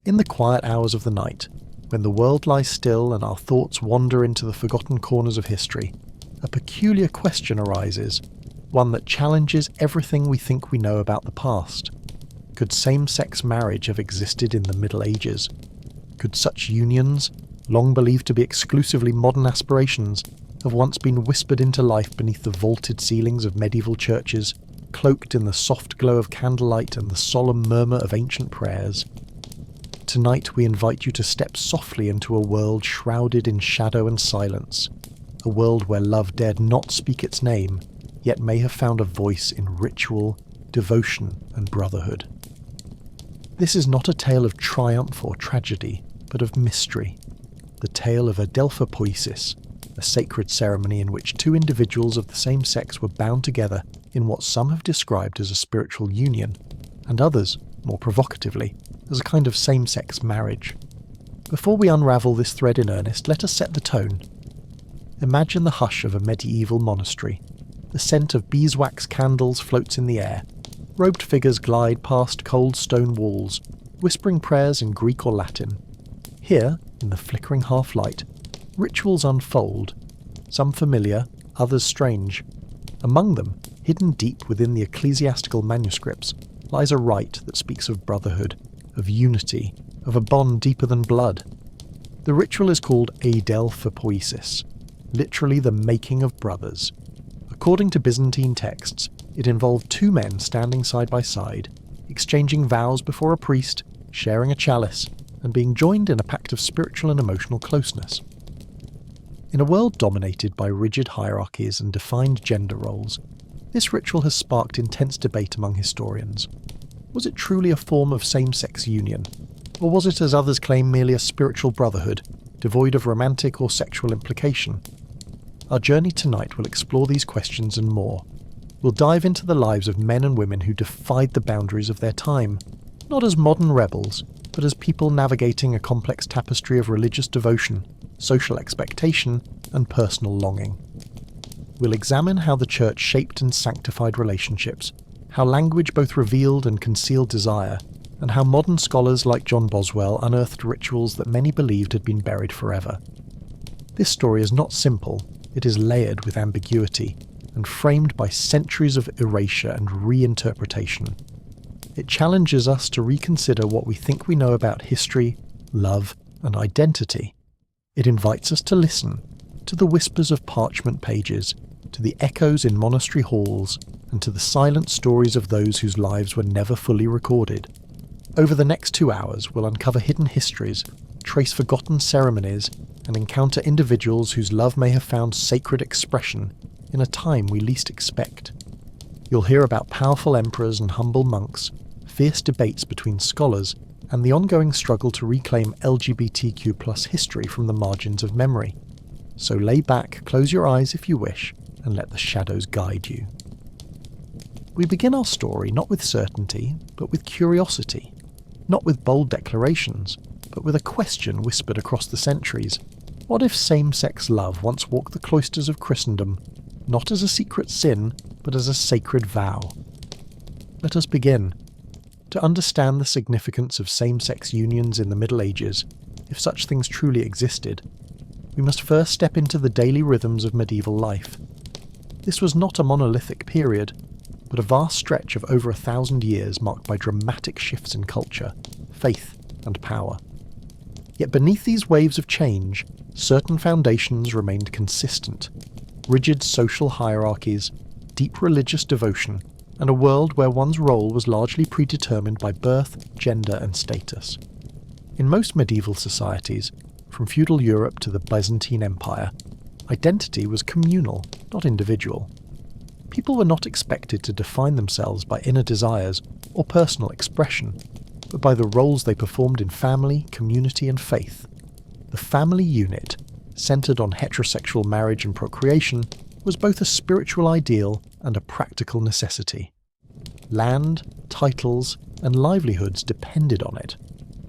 In the quiet hours of the night, when the world lies still and our thoughts wander into the forgotten corners of history, a peculiar question arises, one that challenges everything we think we know about the past. Could same-sex marriage have existed in the Middle Ages? Could such unions, long believed to be exclusively modern aspirations, have once been whispered into life beneath the vaulted ceilings of medieval churches, cloaked in the soft glow of candlelight and the solemn murmur of ancient prayers? Tonight we invite you to step softly into a world shrouded in shadow and silence, a world where love dared not speak its name, yet may have found a voice in ritual, devotion and brotherhood. This is not a tale of triumph or tragedy, but of mystery, the tale of adelphopoiesis, a sacred ceremony in which two individuals of the same sex were bound together in what some have described as a spiritual union, and others, more provocatively, as a kind of same-sex marriage. Before we unravel this thread in earnest, let us set the tone. Imagine the hush of a medieval monastery. The scent of beeswax candles floats in the air. Robed figures glide past cold stone walls, whispering prayers in Greek or Latin. Here, in the flickering half-light, rituals unfold, some familiar, others strange. Among them, hidden deep within the ecclesiastical manuscripts, lies a rite that speaks of brotherhood, of unity, of a bond deeper than blood. The ritual is called adelphopoiesis, literally the making of brothers. According to Byzantine texts, it involved two men standing side by side, exchanging vows before a priest, sharing a chalice, and being joined in a pact of spiritual and emotional closeness. In a world dominated by rigid hierarchies and defined gender roles, this ritual has sparked intense debate among historians. Was it truly a form of same-sex union, or was it, as others claim, merely a spiritual brotherhood, devoid of romantic or sexual implication? Our journey tonight will explore these questions and more. We'll dive into the lives of men and women who defied the boundaries of their time, not as modern rebels, but as people navigating a complex tapestry of religious devotion, social expectation, and personal longing. We'll examine how the church shaped and sanctified relationships, how language both revealed and concealed desire, and how modern scholars like John Boswell unearthed rituals that many believed had been buried forever. This story is not simple, it is layered with ambiguity, and framed by centuries of erasure and reinterpretation. It challenges us to reconsider what we think we know about history, love, and identity. It invites us to listen, to the whispers of parchment pages, to the echoes in monastery halls, and to the silent stories of those whose lives were never fully recorded. Over the next 2 hours, we'll uncover hidden histories, trace forgotten ceremonies, and encounter individuals whose love may have found sacred expression in a time we least expect. You'll hear about powerful emperors and humble monks, fierce debates between scholars, and the ongoing struggle to reclaim LGBTQ+ history from the margins of memory. So lay back, close your eyes if you wish, and let the shadows guide you. We begin our story not with certainty, but with curiosity. Not with bold declarations, but with a question whispered across the centuries. What if same-sex love once walked the cloisters of Christendom, not as a secret sin, but as a sacred vow? Let us begin. To understand the significance of same-sex unions in the Middle Ages, if such things truly existed, we must first step into the daily rhythms of medieval life. This was not a monolithic period, but a vast stretch of over 1,000 years marked by dramatic shifts in culture, faith, and power. Yet beneath these waves of change, certain foundations remained consistent: rigid social hierarchies, deep religious devotion, and a world where one's role was largely predetermined by birth, gender, and status. In most medieval societies, from feudal Europe to the Byzantine Empire, identity was communal, not individual. People were not expected to define themselves by inner desires or personal expression, but by the roles they performed in family, community, and faith. The family unit, centered on heterosexual marriage and procreation, was both a spiritual ideal and a practical necessity. Land, titles, and livelihoods depended on it.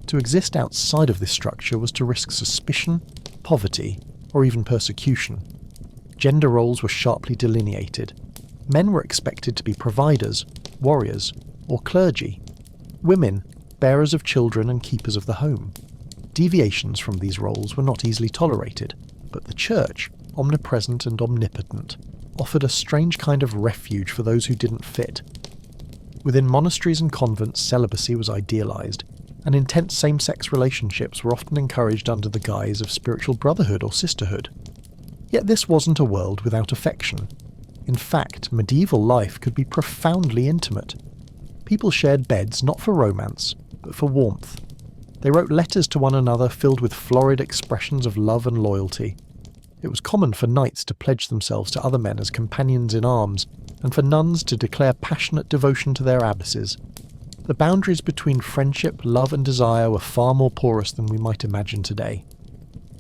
To exist outside of this structure was to risk suspicion, poverty, or even persecution. Gender roles were sharply delineated. Men were expected to be providers, warriors, or clergy. Women, bearers of children and keepers of the home. Deviations from these roles were not easily tolerated, but the Church, omnipresent and omnipotent, offered a strange kind of refuge for those who didn't fit. Within monasteries and convents, celibacy was idealised, and intense same-sex relationships were often encouraged under the guise of spiritual brotherhood or sisterhood. Yet this wasn't a world without affection. In fact, medieval life could be profoundly intimate. People shared beds not for romance, but for warmth. They wrote letters to one another filled with florid expressions of love and loyalty. It was common for knights to pledge themselves to other men as companions in arms, and for nuns to declare passionate devotion to their abbesses. The boundaries between friendship, love and desire were far more porous than we might imagine today.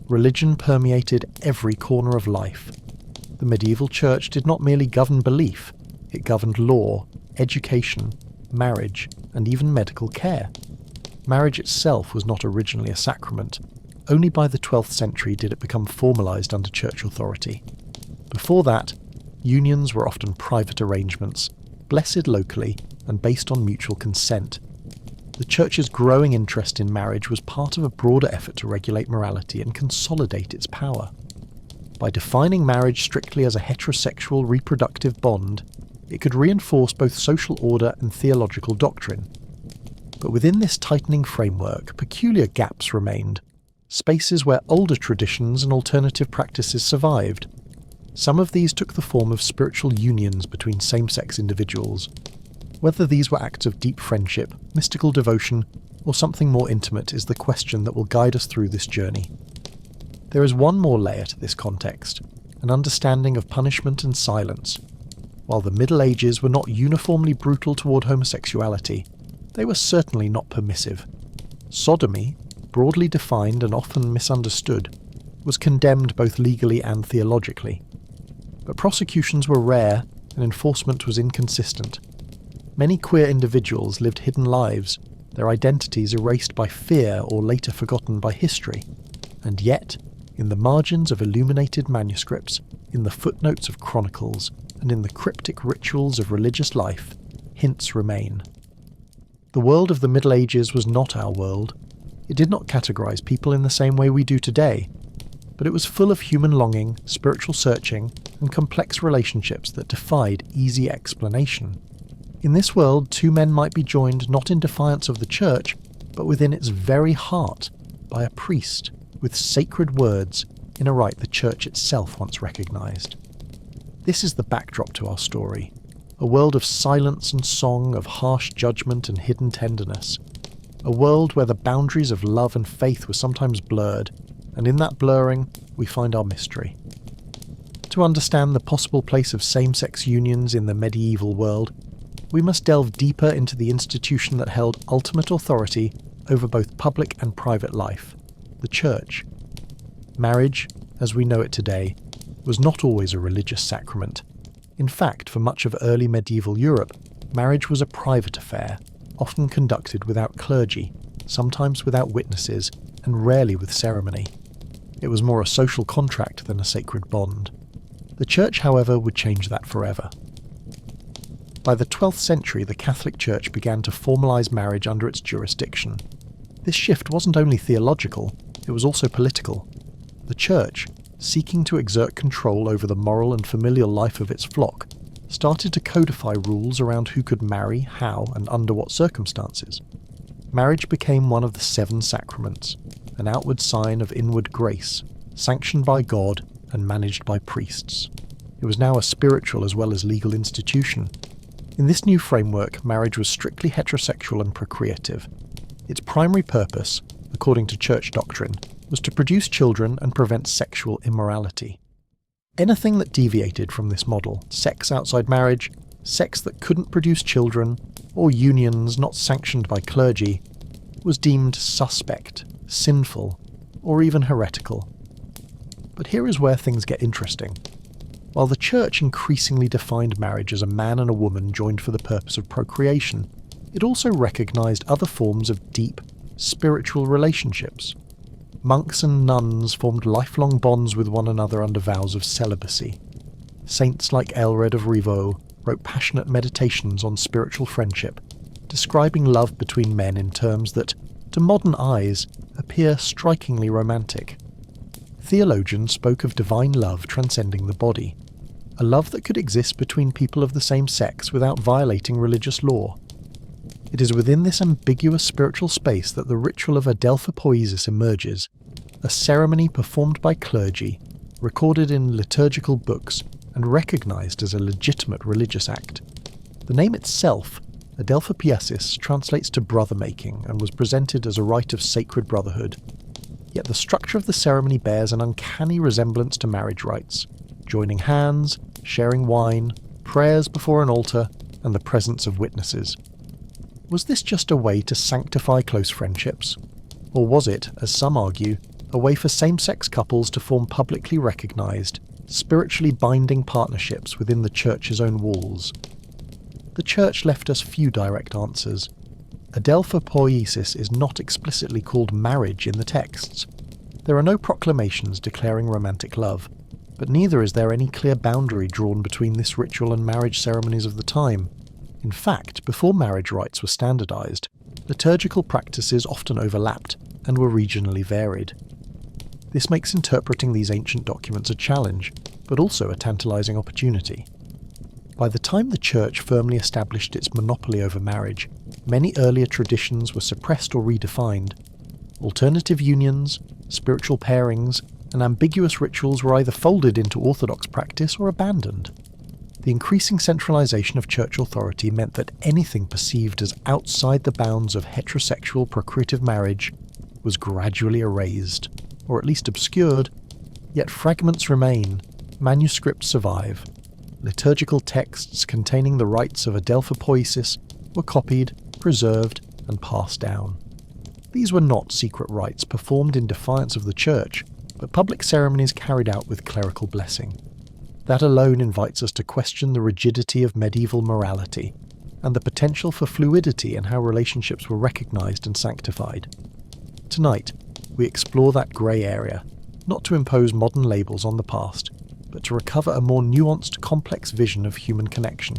Religion permeated every corner of life. The medieval church did not merely govern belief, it governed law, education, marriage, and even medical care. Marriage itself was not originally a sacrament. Only by the 12th century did it become formalised under church authority. Before that, unions were often private arrangements, blessed locally and based on mutual consent. The Church's growing interest in marriage was part of a broader effort to regulate morality and consolidate its power. By defining marriage strictly as a heterosexual reproductive bond, it could reinforce both social order and theological doctrine. But within this tightening framework, peculiar gaps remained, spaces where older traditions and alternative practices survived. Some of these took the form of spiritual unions between same-sex individuals. Whether these were acts of deep friendship, mystical devotion, or something more intimate is the question that will guide us through this journey. There is one more layer to this context, an understanding of punishment and silence. While the Middle Ages were not uniformly brutal toward homosexuality, they were certainly not permissive. Sodomy, broadly defined and often misunderstood, was condemned both legally and theologically. But prosecutions were rare and enforcement was inconsistent. Many queer individuals lived hidden lives, their identities erased by fear or later forgotten by history. And yet, in the margins of illuminated manuscripts, in the footnotes of chronicles, and in the cryptic rituals of religious life, hints remain. The world of the Middle Ages was not our world. It did not categorize people in the same way we do today, but it was full of human longing, spiritual searching, and complex relationships that defied easy explanation. In this world, two men might be joined not in defiance of the church, but within its very heart, by a priest, with sacred words, in a rite the church itself once recognized. This is the backdrop to our story, a world of silence and song, of harsh judgment and hidden tenderness, a world where the boundaries of love and faith were sometimes blurred, and in that blurring, we find our mystery. To understand the possible place of same-sex unions in the medieval world, we must delve deeper into the institution that held ultimate authority over both public and private life, the Church. Marriage, as we know it today, was not always a religious sacrament. In fact, for much of early medieval Europe, marriage was a private affair, often conducted without clergy, sometimes without witnesses, and rarely with ceremony. It was more a social contract than a sacred bond. The Church, however, would change that forever. By the 12th century, the Catholic Church began to formalise marriage under its jurisdiction. This shift wasn't only theological, it was also political. The Church, seeking to exert control over the moral and familial life of its flock, started to codify rules around who could marry, how, and under what circumstances. Marriage became one of the 7 sacraments, an outward sign of inward grace, sanctioned by God and managed by priests. It was now a spiritual as well as legal institution. In this new framework, marriage was strictly heterosexual and procreative. Its primary purpose, according to church doctrine, was to produce children and prevent sexual immorality. Anything that deviated from this model, sex outside marriage, sex that couldn't produce children, or unions not sanctioned by clergy, was deemed suspect, sinful, or even heretical. But here is where things get interesting. While the Church increasingly defined marriage as a man and a woman joined for the purpose of procreation, it also recognised other forms of deep, spiritual relationships. Monks and nuns formed lifelong bonds with one another under vows of celibacy. Saints like Aelred of Rievaulx wrote passionate meditations on spiritual friendship, describing love between men in terms that, to modern eyes, appear strikingly romantic. Theologians spoke of divine love transcending the body, a love that could exist between people of the same sex without violating religious law. It is within this ambiguous spiritual space that the ritual of adelphopoiesis emerges, a ceremony performed by clergy, recorded in liturgical books and recognised as a legitimate religious act. The name itself, adelphopoiesis, translates to brother-making and was presented as a rite of sacred brotherhood. Yet the structure of the ceremony bears an uncanny resemblance to marriage rites, joining hands, sharing wine, prayers before an altar, and the presence of witnesses. Was this just a way to sanctify close friendships? Or was it, as some argue, a way for same-sex couples to form publicly recognised, spiritually binding partnerships within the Church's own walls? The Church left us few direct answers. Adelphopoiesis is not explicitly called marriage in the texts. There are no proclamations declaring romantic love, but neither is there any clear boundary drawn between this ritual and marriage ceremonies of the time. In fact, before marriage rites were standardised, liturgical practices often overlapped and were regionally varied. This makes interpreting these ancient documents a challenge, but also a tantalising opportunity. By the time the Church firmly established its monopoly over marriage, many earlier traditions were suppressed or redefined. Alternative unions, spiritual pairings, and ambiguous rituals were either folded into orthodox practice or abandoned. The increasing centralisation of Church authority meant that anything perceived as outside the bounds of heterosexual procreative marriage was gradually erased, or at least obscured, yet fragments remain, manuscripts survive. Liturgical texts containing the rites of adelphopoiesis were copied, preserved, and passed down. These were not secret rites performed in defiance of the Church, but public ceremonies carried out with clerical blessing. That alone invites us to question the rigidity of medieval morality, and the potential for fluidity in how relationships were recognised and sanctified. Tonight, we explore that grey area, not to impose modern labels on the past, but to recover a more nuanced, complex vision of human connection.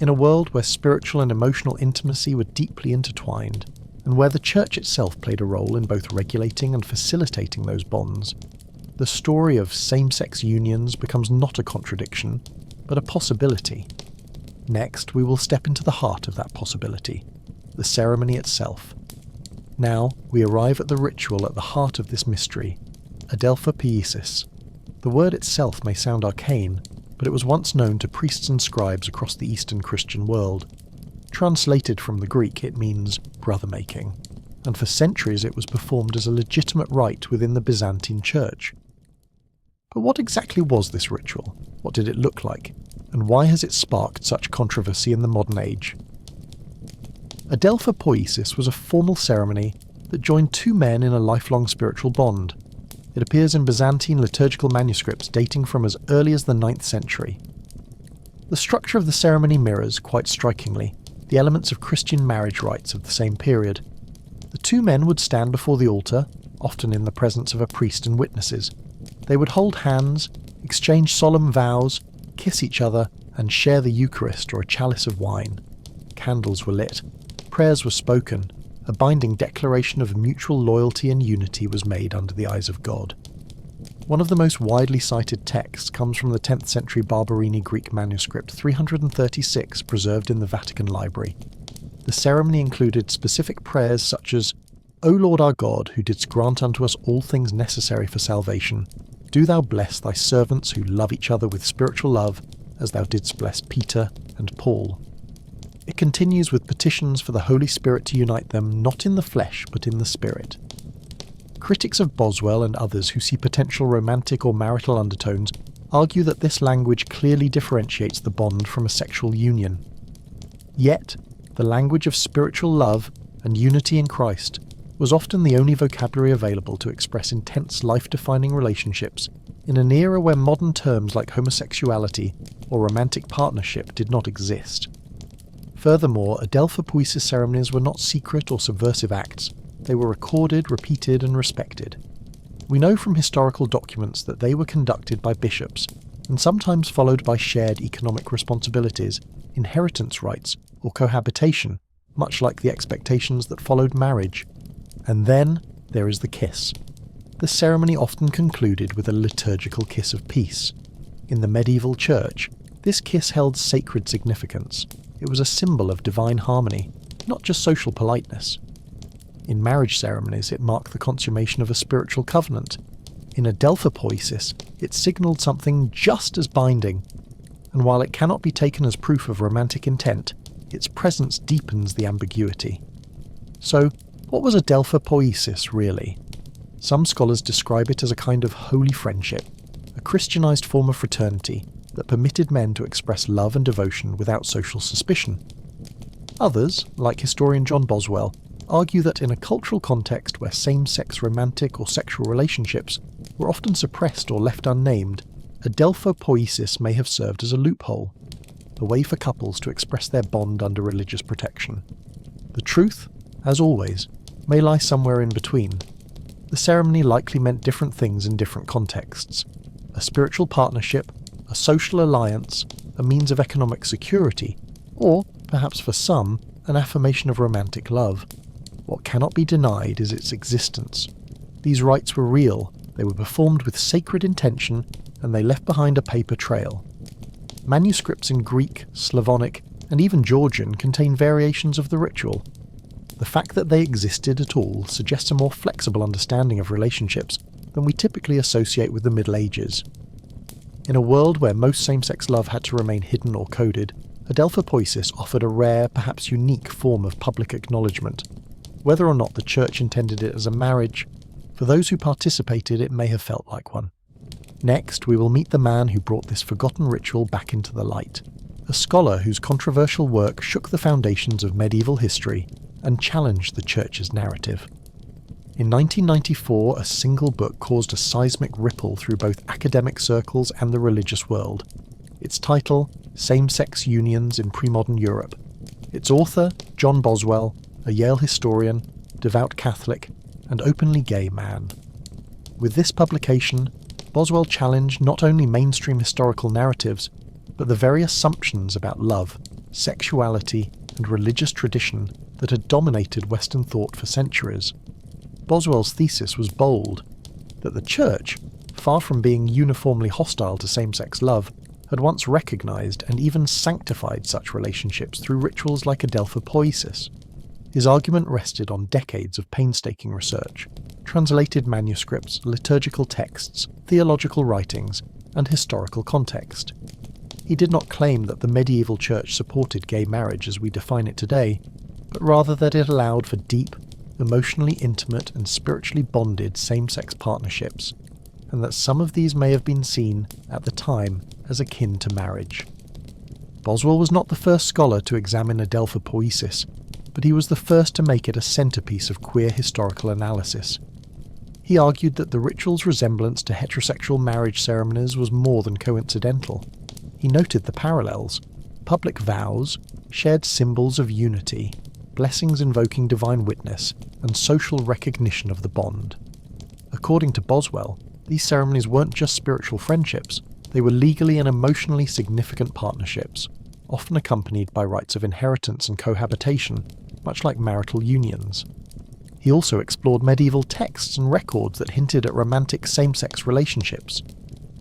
In a world where spiritual and emotional intimacy were deeply intertwined, and where the Church itself played a role in both regulating and facilitating those bonds, the story of same-sex unions becomes not a contradiction, but a possibility. Next, we will step into the heart of that possibility, the ceremony itself. Now, we arrive at the ritual at the heart of this mystery, adelphopoiesis. The word itself may sound arcane, but it was once known to priests and scribes across the Eastern Christian world. Translated from the Greek, it means brother-making, and for centuries it was performed as a legitimate rite within the Byzantine Church. But what exactly was this ritual? What did it look like? And why has it sparked such controversy in the modern age? Adelphopoiesis was a formal ceremony that joined two men in a lifelong spiritual bond. It appears in Byzantine liturgical manuscripts dating from as early as the 9th century. The structure of the ceremony mirrors, quite strikingly, the elements of Christian marriage rites of the same period. The two men would stand before the altar, often in the presence of a priest and witnesses. They would hold hands, exchange solemn vows, kiss each other, and share the Eucharist or a chalice of wine. Candles were lit, prayers were spoken, a binding declaration of mutual loyalty and unity was made under the eyes of God. One of the most widely cited texts comes from the 10th century Barberini Greek manuscript 336 preserved in the Vatican Library. The ceremony included specific prayers such as, O Lord our God, who didst grant unto us all things necessary for salvation, do thou bless thy servants who love each other with spiritual love, as thou didst bless Peter and Paul. It continues with petitions for the Holy Spirit to unite them not in the flesh but in the spirit. Critics of Boswell and others who see potential romantic or marital undertones argue that this language clearly differentiates the bond from a sexual union. Yet, the language of spiritual love and unity in Christ was often the only vocabulary available to express intense life-defining relationships in an era where modern terms like homosexuality or romantic partnership did not exist. Furthermore, adelphopoiesis ceremonies were not secret or subversive acts. They were recorded, repeated, and respected. We know from historical documents that they were conducted by bishops, and sometimes followed by shared economic responsibilities, inheritance rights, or cohabitation, much like the expectations that followed marriage. And then there is the kiss. The ceremony often concluded with a liturgical kiss of peace. In the medieval church, this kiss held sacred significance. It was a symbol of divine harmony, not just social politeness. In marriage ceremonies, it marked the consummation of a spiritual covenant. In adelphopoiesis, it signalled something just as binding. And while it cannot be taken as proof of romantic intent, its presence deepens the ambiguity. So, what was adelphopoiesis really? Some scholars describe it as a kind of holy friendship, a Christianized form of fraternity that permitted men to express love and devotion without social suspicion. Others, like historian John Boswell, argue that in a cultural context where same-sex romantic or sexual relationships were often suppressed or left unnamed, adelphopoiesis may have served as a loophole, a way for couples to express their bond under religious protection. The truth, as always, may lie somewhere in between. The ceremony likely meant different things in different contexts. A spiritual partnership, a social alliance, a means of economic security, or, perhaps for some, an affirmation of romantic love. What cannot be denied is its existence. These rites were real, they were performed with sacred intention, and they left behind a paper trail. Manuscripts in Greek, Slavonic, and even Georgian contain variations of the ritual. The fact that they existed at all suggests a more flexible understanding of relationships than we typically associate with the Middle Ages. In a world where most same-sex love had to remain hidden or coded, adelphopoiesis offered a rare, perhaps unique form of public acknowledgement. Whether or not the Church intended it as a marriage, for those who participated it may have felt like one. Next, we will meet the man who brought this forgotten ritual back into the light, a scholar whose controversial work shook the foundations of medieval history and challenged the Church's narrative. In 1994, a single book caused a seismic ripple through both academic circles and the religious world. Its title, Same-Sex Unions in Pre-Modern Europe. Its author, John Boswell, a Yale historian, devout Catholic, and openly gay man. With this publication, Boswell challenged not only mainstream historical narratives, but the very assumptions about love, sexuality, and religious tradition that had dominated Western thought for centuries. Boswell's thesis was bold, that the Church, far from being uniformly hostile to same-sex love, had once recognised and even sanctified such relationships through rituals like adelphopoiesis. His argument rested on decades of painstaking research, translated manuscripts, liturgical texts, theological writings, and historical context. He did not claim that the medieval Church supported gay marriage as we define it today, but rather that it allowed for deep, emotionally intimate and spiritually bonded same-sex partnerships, and that some of these may have been seen, at the time, as akin to marriage. Boswell was not the first scholar to examine adelphopoiesis, but he was the first to make it a centrepiece of queer historical analysis. He argued that the ritual's resemblance to heterosexual marriage ceremonies was more than coincidental. He noted the parallels: public vows, shared symbols of unity, blessings invoking divine witness, and social recognition of the bond. According to Boswell, these ceremonies weren't just spiritual friendships, they were legally and emotionally significant partnerships, often accompanied by rites of inheritance and cohabitation, much like marital unions. He also explored medieval texts and records that hinted at romantic same-sex relationships.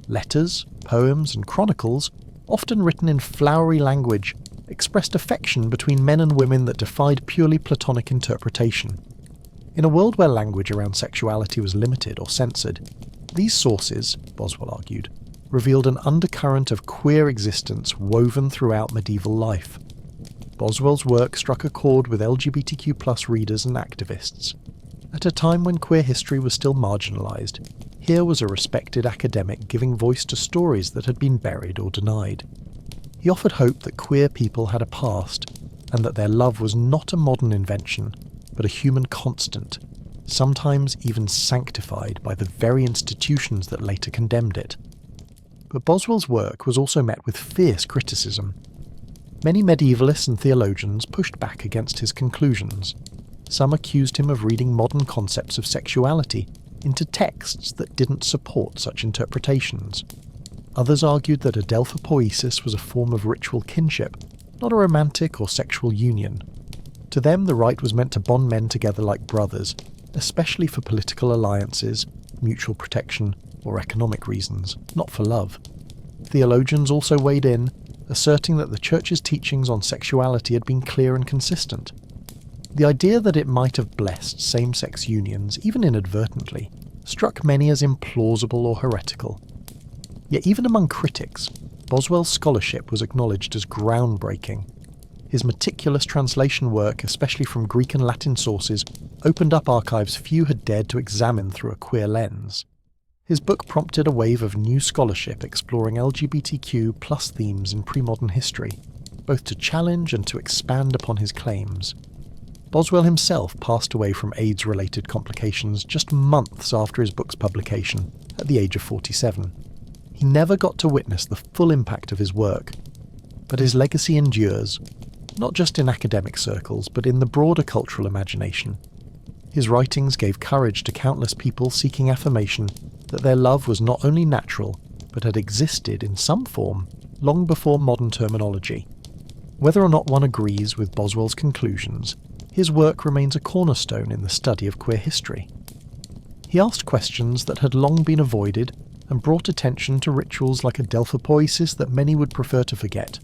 Letters, poems, and chronicles, often written in flowery language, expressed affection between men and women that defied purely Platonic interpretation. In a world where language around sexuality was limited or censored, these sources, Boswell argued, revealed an undercurrent of queer existence woven throughout medieval life. Boswell's work struck a chord with LGBTQ+ readers and activists. At a time when queer history was still marginalised, here was a respected academic giving voice to stories that had been buried or denied. He offered hope that queer people had a past, and that their love was not a modern invention, but a human constant, sometimes even sanctified by the very institutions that later condemned it. But Boswell's work was also met with fierce criticism. Many medievalists and theologians pushed back against his conclusions. Some accused him of reading modern concepts of sexuality into texts that didn't support such interpretations. Others argued that adelphopoiesis was a form of ritual kinship, not a romantic or sexual union. To them, the rite was meant to bond men together like brothers, especially for political alliances, mutual protection, or economic reasons, not for love. Theologians also weighed in, asserting that the Church's teachings on sexuality had been clear and consistent. The idea that it might have blessed same-sex unions, even inadvertently, struck many as implausible or heretical. Yet even among critics, Boswell's scholarship was acknowledged as groundbreaking. His meticulous translation work, especially from Greek and Latin sources, opened up archives few had dared to examine through a queer lens. His book prompted a wave of new scholarship exploring LGBTQ+ themes in pre-modern history, both to challenge and to expand upon his claims. Boswell himself passed away from AIDS-related complications just months after his book's publication, at the age of 47. He never got to witness the full impact of his work, but his legacy endures, not just in academic circles, but in the broader cultural imagination. His writings gave courage to countless people seeking affirmation that their love was not only natural, but had existed in some form long before modern terminology. Whether or not one agrees with Boswell's conclusions, his work remains a cornerstone in the study of queer history. He asked questions that had long been avoided and brought attention to rituals like a Delphopoiesis that many would prefer to forget.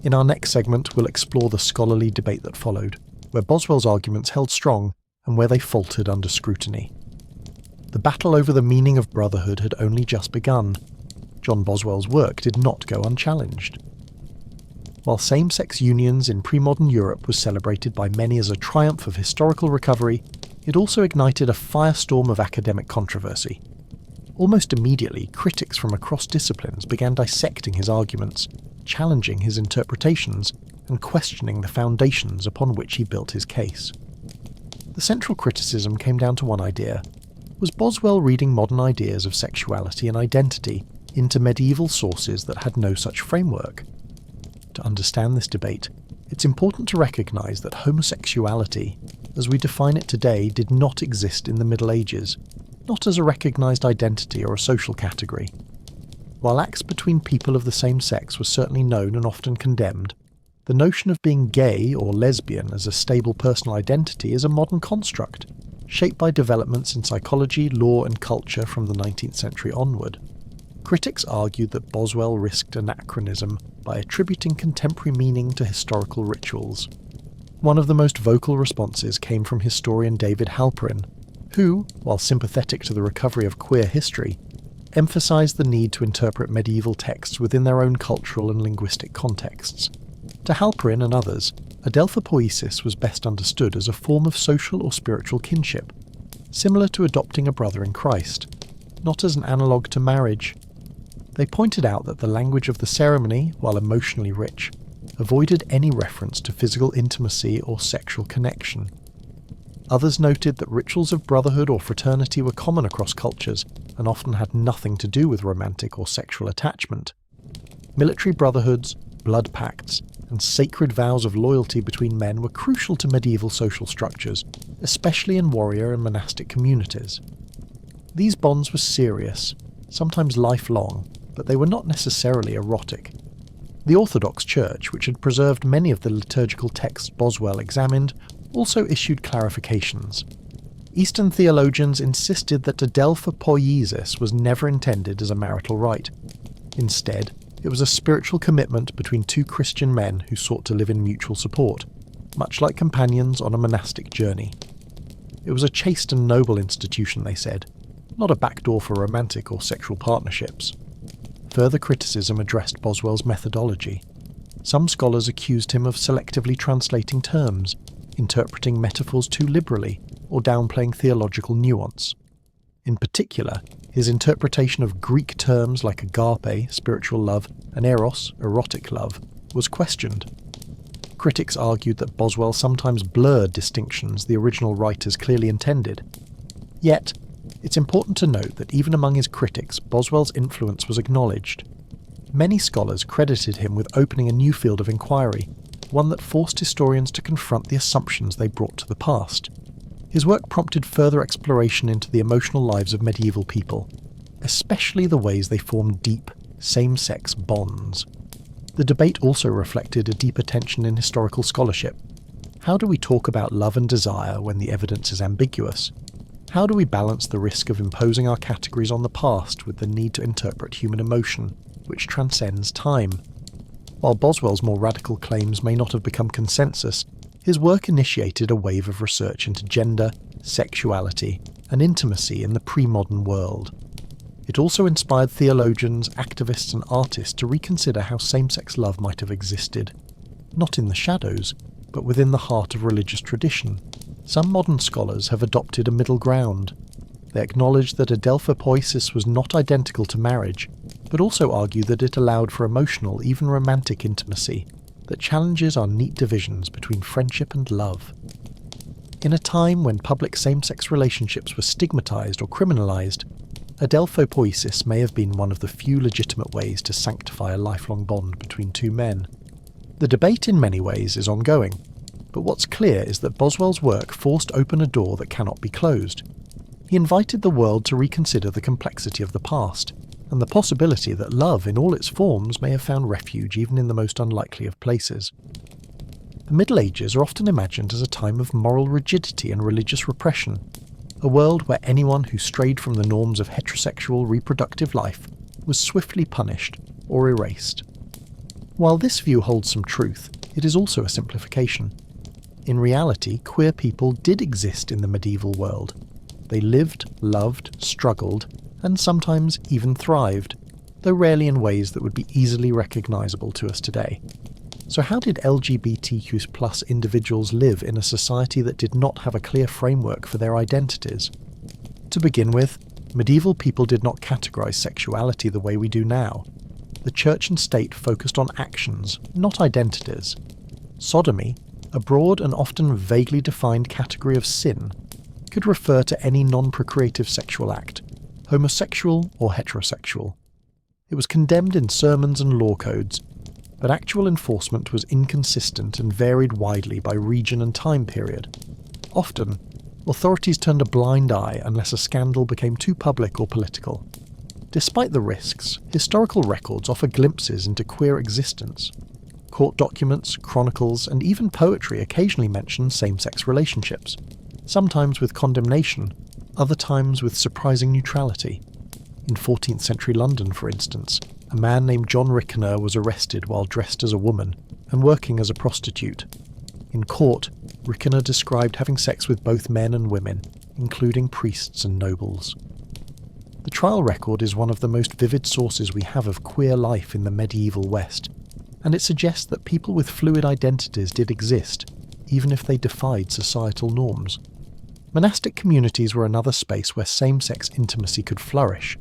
In our next segment, we'll explore the scholarly debate that followed, where Boswell's arguments held strong and where they faltered under scrutiny. The battle over the meaning of brotherhood had only just begun. John Boswell's work did not go unchallenged. While same-sex unions in pre-modern Europe was celebrated by many as a triumph of historical recovery, it also ignited a firestorm of academic controversy. Almost immediately, critics from across disciplines began dissecting his arguments, challenging his interpretations, and questioning the foundations upon which he built his case. The central criticism came down to one idea. Was Boswell reading modern ideas of sexuality and identity into medieval sources that had no such framework? To understand this debate, it's important to recognise that homosexuality, as we define it today, did not exist in the Middle Ages, not as a recognised identity or a social category. While acts between people of the same sex were certainly known and often condemned, the notion of being gay or lesbian as a stable personal identity is a modern construct, shaped by developments in psychology, law and culture from the 19th century onward. Critics argued that Boswell risked anachronism by attributing contemporary meaning to historical rituals. One of the most vocal responses came from historian David Halperin, who, while sympathetic to the recovery of queer history, emphasised the need to interpret medieval texts within their own cultural and linguistic contexts. To Halperin and others, a Delphopoiesis was best understood as a form of social or spiritual kinship, similar to adopting a brother in Christ, not as an analogue to marriage. They pointed out that the language of the ceremony, while emotionally rich, avoided any reference to physical intimacy or sexual connection. Others noted that rituals of brotherhood or fraternity were common across cultures and often had nothing to do with romantic or sexual attachment. Military brotherhoods, blood pacts, and sacred vows of loyalty between men were crucial to medieval social structures, especially in warrior and monastic communities. These bonds were serious, sometimes lifelong, but they were not necessarily erotic. The Orthodox Church, which had preserved many of the liturgical texts Boswell examined, also issued clarifications. Eastern theologians insisted that a Delphopoiesis was never intended as a marital rite. Instead, it was a spiritual commitment between two Christian men who sought to live in mutual support, much like companions on a monastic journey. It was a chaste and noble institution, they said, not a backdoor for romantic or sexual partnerships. Further criticism addressed Boswell's methodology. Some scholars accused him of selectively translating terms, interpreting metaphors too liberally, or downplaying theological nuance. In particular, his interpretation of Greek terms like agape, spiritual love, and eros, erotic love, was questioned. Critics argued that Boswell sometimes blurred distinctions the original writers clearly intended. Yet, it's important to note that even among his critics, Boswell's influence was acknowledged. Many scholars credited him with opening a new field of inquiry, one that forced historians to confront the assumptions they brought to the past. His work prompted further exploration into the emotional lives of medieval people, especially the ways they formed deep, same-sex bonds. The debate also reflected a deeper tension in historical scholarship. How do we talk about love and desire when the evidence is ambiguous? How do we balance the risk of imposing our categories on the past with the need to interpret human emotion, which transcends time? While Boswell's more radical claims may not have become consensus, his work initiated a wave of research into gender, sexuality, and intimacy in the pre-modern world. It also inspired theologians, activists, and artists to reconsider how same-sex love might have existed, not in the shadows, but within the heart of religious tradition. Some modern scholars have adopted a middle ground. They acknowledge that adelphopoiesis was not identical to marriage, but also argue that it allowed for emotional, even romantic intimacy that challenges our neat divisions between friendship and love. In a time when public same-sex relationships were stigmatized or criminalized, adelphopoiesis may have been one of the few legitimate ways to sanctify a lifelong bond between two men. The debate in many ways is ongoing, but what's clear is that Boswell's work forced open a door that cannot be closed. He invited the world to reconsider the complexity of the past, and the possibility that love in all its forms may have found refuge even in the most unlikely of places. The Middle Ages are often imagined as a time of moral rigidity and religious repression, a world where anyone who strayed from the norms of heterosexual reproductive life was swiftly punished or erased. While this view holds some truth, it is also a simplification. In reality, queer people did exist in the medieval world. They lived, loved, struggled, and sometimes even thrived, though rarely in ways that would be easily recognisable to us today. So how did LGBTQ+ individuals live in a society that did not have a clear framework for their identities? To begin with, medieval people did not categorise sexuality the way we do now. The church and state focused on actions, not identities. Sodomy, a broad and often vaguely defined category of sin, could refer to any non-procreative sexual act, homosexual or heterosexual. It was condemned in sermons and law codes, but actual enforcement was inconsistent and varied widely by region and time period. Often, authorities turned a blind eye unless a scandal became too public or political. Despite the risks, historical records offer glimpses into queer existence. Court documents, chronicles, and even poetry occasionally mention same-sex relationships, sometimes with condemnation, other times with surprising neutrality. In 14th century London, for instance, a man named John Rickener was arrested while dressed as a woman and working as a prostitute. In court, Rickener described having sex with both men and women, including priests and nobles. The trial record is one of the most vivid sources we have of queer life in the medieval West, and it suggests that people with fluid identities did exist, even if they defied societal norms. Monastic communities were another space where same-sex intimacy could flourish,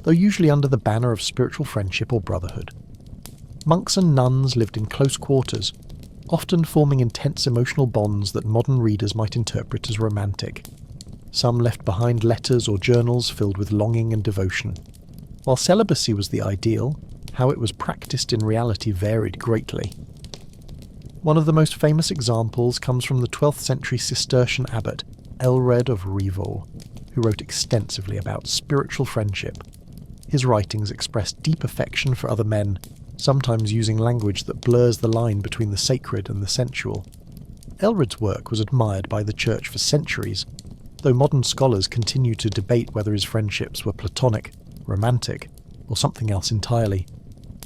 though usually under the banner of spiritual friendship or brotherhood. Monks and nuns lived in close quarters, often forming intense emotional bonds that modern readers might interpret as romantic. Some left behind letters or journals filled with longing and devotion. While celibacy was the ideal, how it was practiced in reality varied greatly. One of the most famous examples comes from the 12th century Cistercian abbot Elred of Rievaulx, who wrote extensively about spiritual friendship. His writings express deep affection for other men, sometimes using language that blurs the line between the sacred and the sensual. Elred's work was admired by the Church for centuries, though modern scholars continue to debate whether his friendships were platonic, romantic, or something else entirely.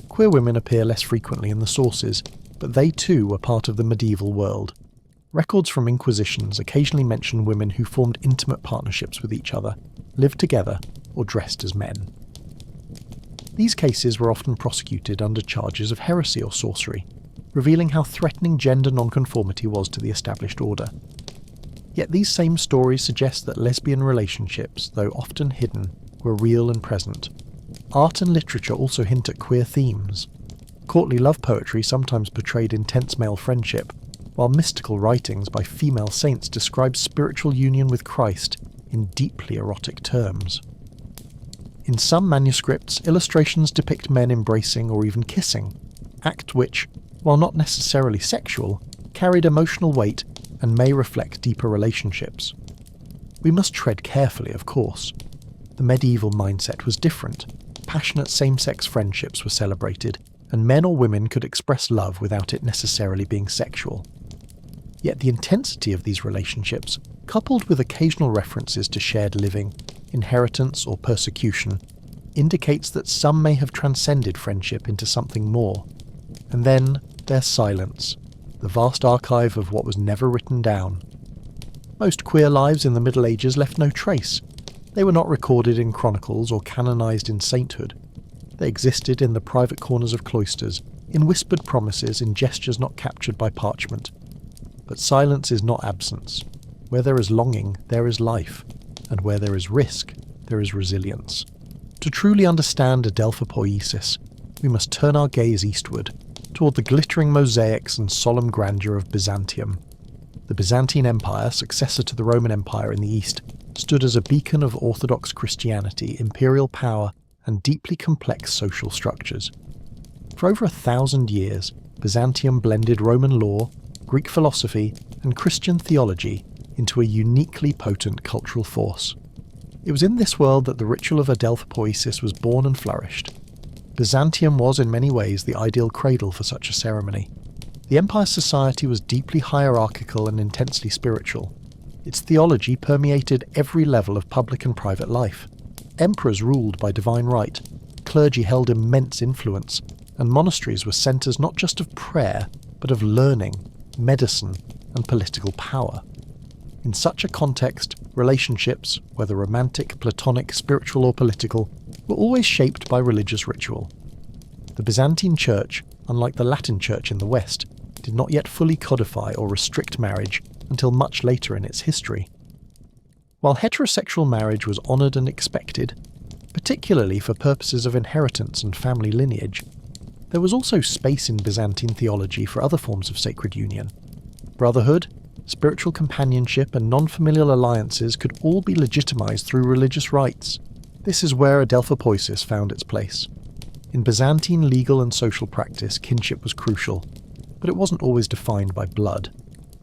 Queer women appear less frequently in the sources, but they too were part of the medieval world. Records from inquisitions occasionally mention women who formed intimate partnerships with each other, lived together, or dressed as men. These cases were often prosecuted under charges of heresy or sorcery, revealing how threatening gender nonconformity was to the established order. Yet these same stories suggest that lesbian relationships, though often hidden, were real and present. Art and literature also hint at queer themes. Courtly love poetry sometimes portrayed intense male friendship, while mystical writings by female saints describe spiritual union with Christ in deeply erotic terms. In some manuscripts, illustrations depict men embracing or even kissing, act which, while not necessarily sexual, carried emotional weight and may reflect deeper relationships. We must tread carefully, of course. The medieval mindset was different. Passionate same-sex friendships were celebrated, and men or women could express love without it necessarily being sexual. Yet the intensity of these relationships, coupled with occasional references to shared living, inheritance or persecution, indicates that some may have transcended friendship into something more. And then there's silence, the vast archive of what was never written down. Most queer lives in the Middle Ages left no trace. They were not recorded in chronicles or canonised in sainthood. They existed in the private corners of cloisters, in whispered promises, in gestures not captured by parchment. But silence is not absence. Where there is longing, there is life, and where there is risk, there is resilience. To truly understand Adelpha Poiesis, we must turn our gaze eastward, toward the glittering mosaics and solemn grandeur of Byzantium. The Byzantine Empire, successor to the Roman Empire in the east, stood as a beacon of Orthodox Christianity, imperial power, and deeply complex social structures. For over 1,000 years, Byzantium blended Roman law, Greek philosophy, and Christian theology into a uniquely potent cultural force. It was in this world that the ritual of Adelpha Poiesis was born and flourished. Byzantium was in many ways the ideal cradle for such a ceremony. The empire's society was deeply hierarchical and intensely spiritual. Its theology permeated every level of public and private life. Emperors ruled by divine right, clergy held immense influence, and monasteries were centres not just of prayer, but of learning, medicine, and political power. In such a context, relationships, whether romantic, platonic, spiritual or political, were always shaped by religious ritual. The Byzantine Church, unlike the Latin Church in the West, did not yet fully codify or restrict marriage until much later in its history. While heterosexual marriage was honoured and expected, particularly for purposes of inheritance and family lineage, there was also space in Byzantine theology for other forms of sacred union. Brotherhood, spiritual companionship and non-familial alliances could all be legitimised through religious rites. This is where Adelpha Poiesis found its place. In Byzantine legal and social practice, kinship was crucial, but it wasn't always defined by blood.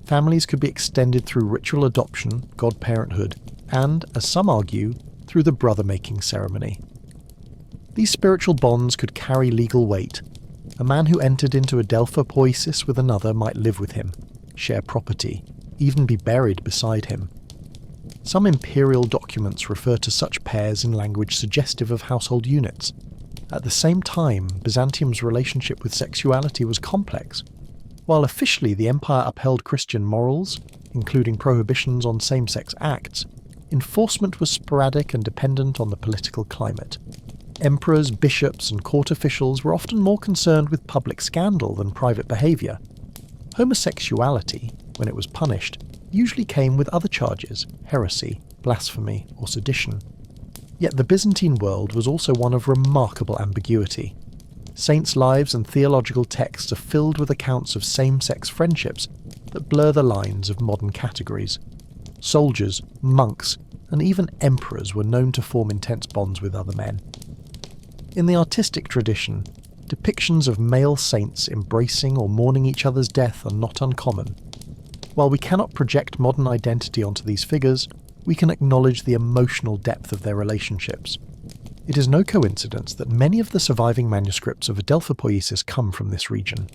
Families could be extended through ritual adoption, godparenthood, and, as some argue, through the brother-making ceremony. These spiritual bonds could carry legal weight. A man who entered into Adelpha Poiesis with another might live with him, share property, even be buried beside him. Some imperial documents refer to such pairs in language suggestive of household units. At the same time, Byzantium's relationship with sexuality was complex. While officially the empire upheld Christian morals, including prohibitions on same-sex acts, enforcement was sporadic and dependent on the political climate. Emperors, bishops, and court officials were often more concerned with public scandal than private behaviour. Homosexuality, when it was punished, usually came with other charges, heresy, blasphemy, or sedition. Yet the Byzantine world was also one of remarkable ambiguity. Saints' lives and theological texts are filled with accounts of same-sex friendships that blur the lines of modern categories. Soldiers, monks, and even emperors were known to form intense bonds with other men. In the artistic tradition, depictions of male saints embracing or mourning each other's death are not uncommon. While we cannot project modern identity onto these figures, we can acknowledge the emotional depth of their relationships. It is no coincidence that many of the surviving manuscripts of Adelpha Poiesis come from this region.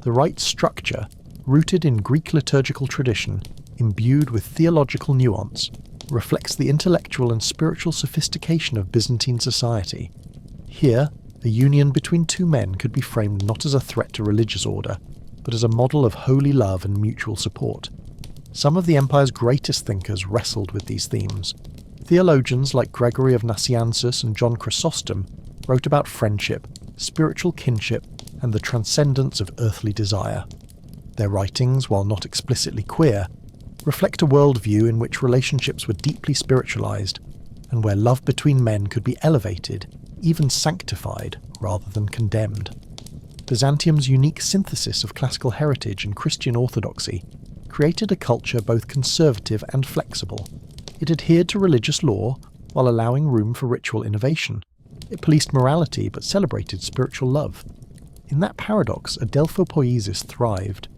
The rite structure, rooted in Greek liturgical tradition, imbued with theological nuance, reflects the intellectual and spiritual sophistication of Byzantine society. Here, a union between two men could be framed not as a threat to religious order, but as a model of holy love and mutual support. Some of the empire's greatest thinkers wrestled with these themes. Theologians like Gregory of Nazianzus and John Chrysostom wrote about friendship, spiritual kinship, and the transcendence of earthly desire. Their writings, while not explicitly queer, reflect a worldview in which relationships were deeply spiritualized, and where love between men could be elevated, even sanctified, rather than condemned. Byzantium's unique synthesis of classical heritage and Christian orthodoxy created a culture both conservative and flexible. It adhered to religious law while allowing room for ritual innovation. It policed morality but celebrated spiritual love. In that paradox, Adelpha Poiesis thrived,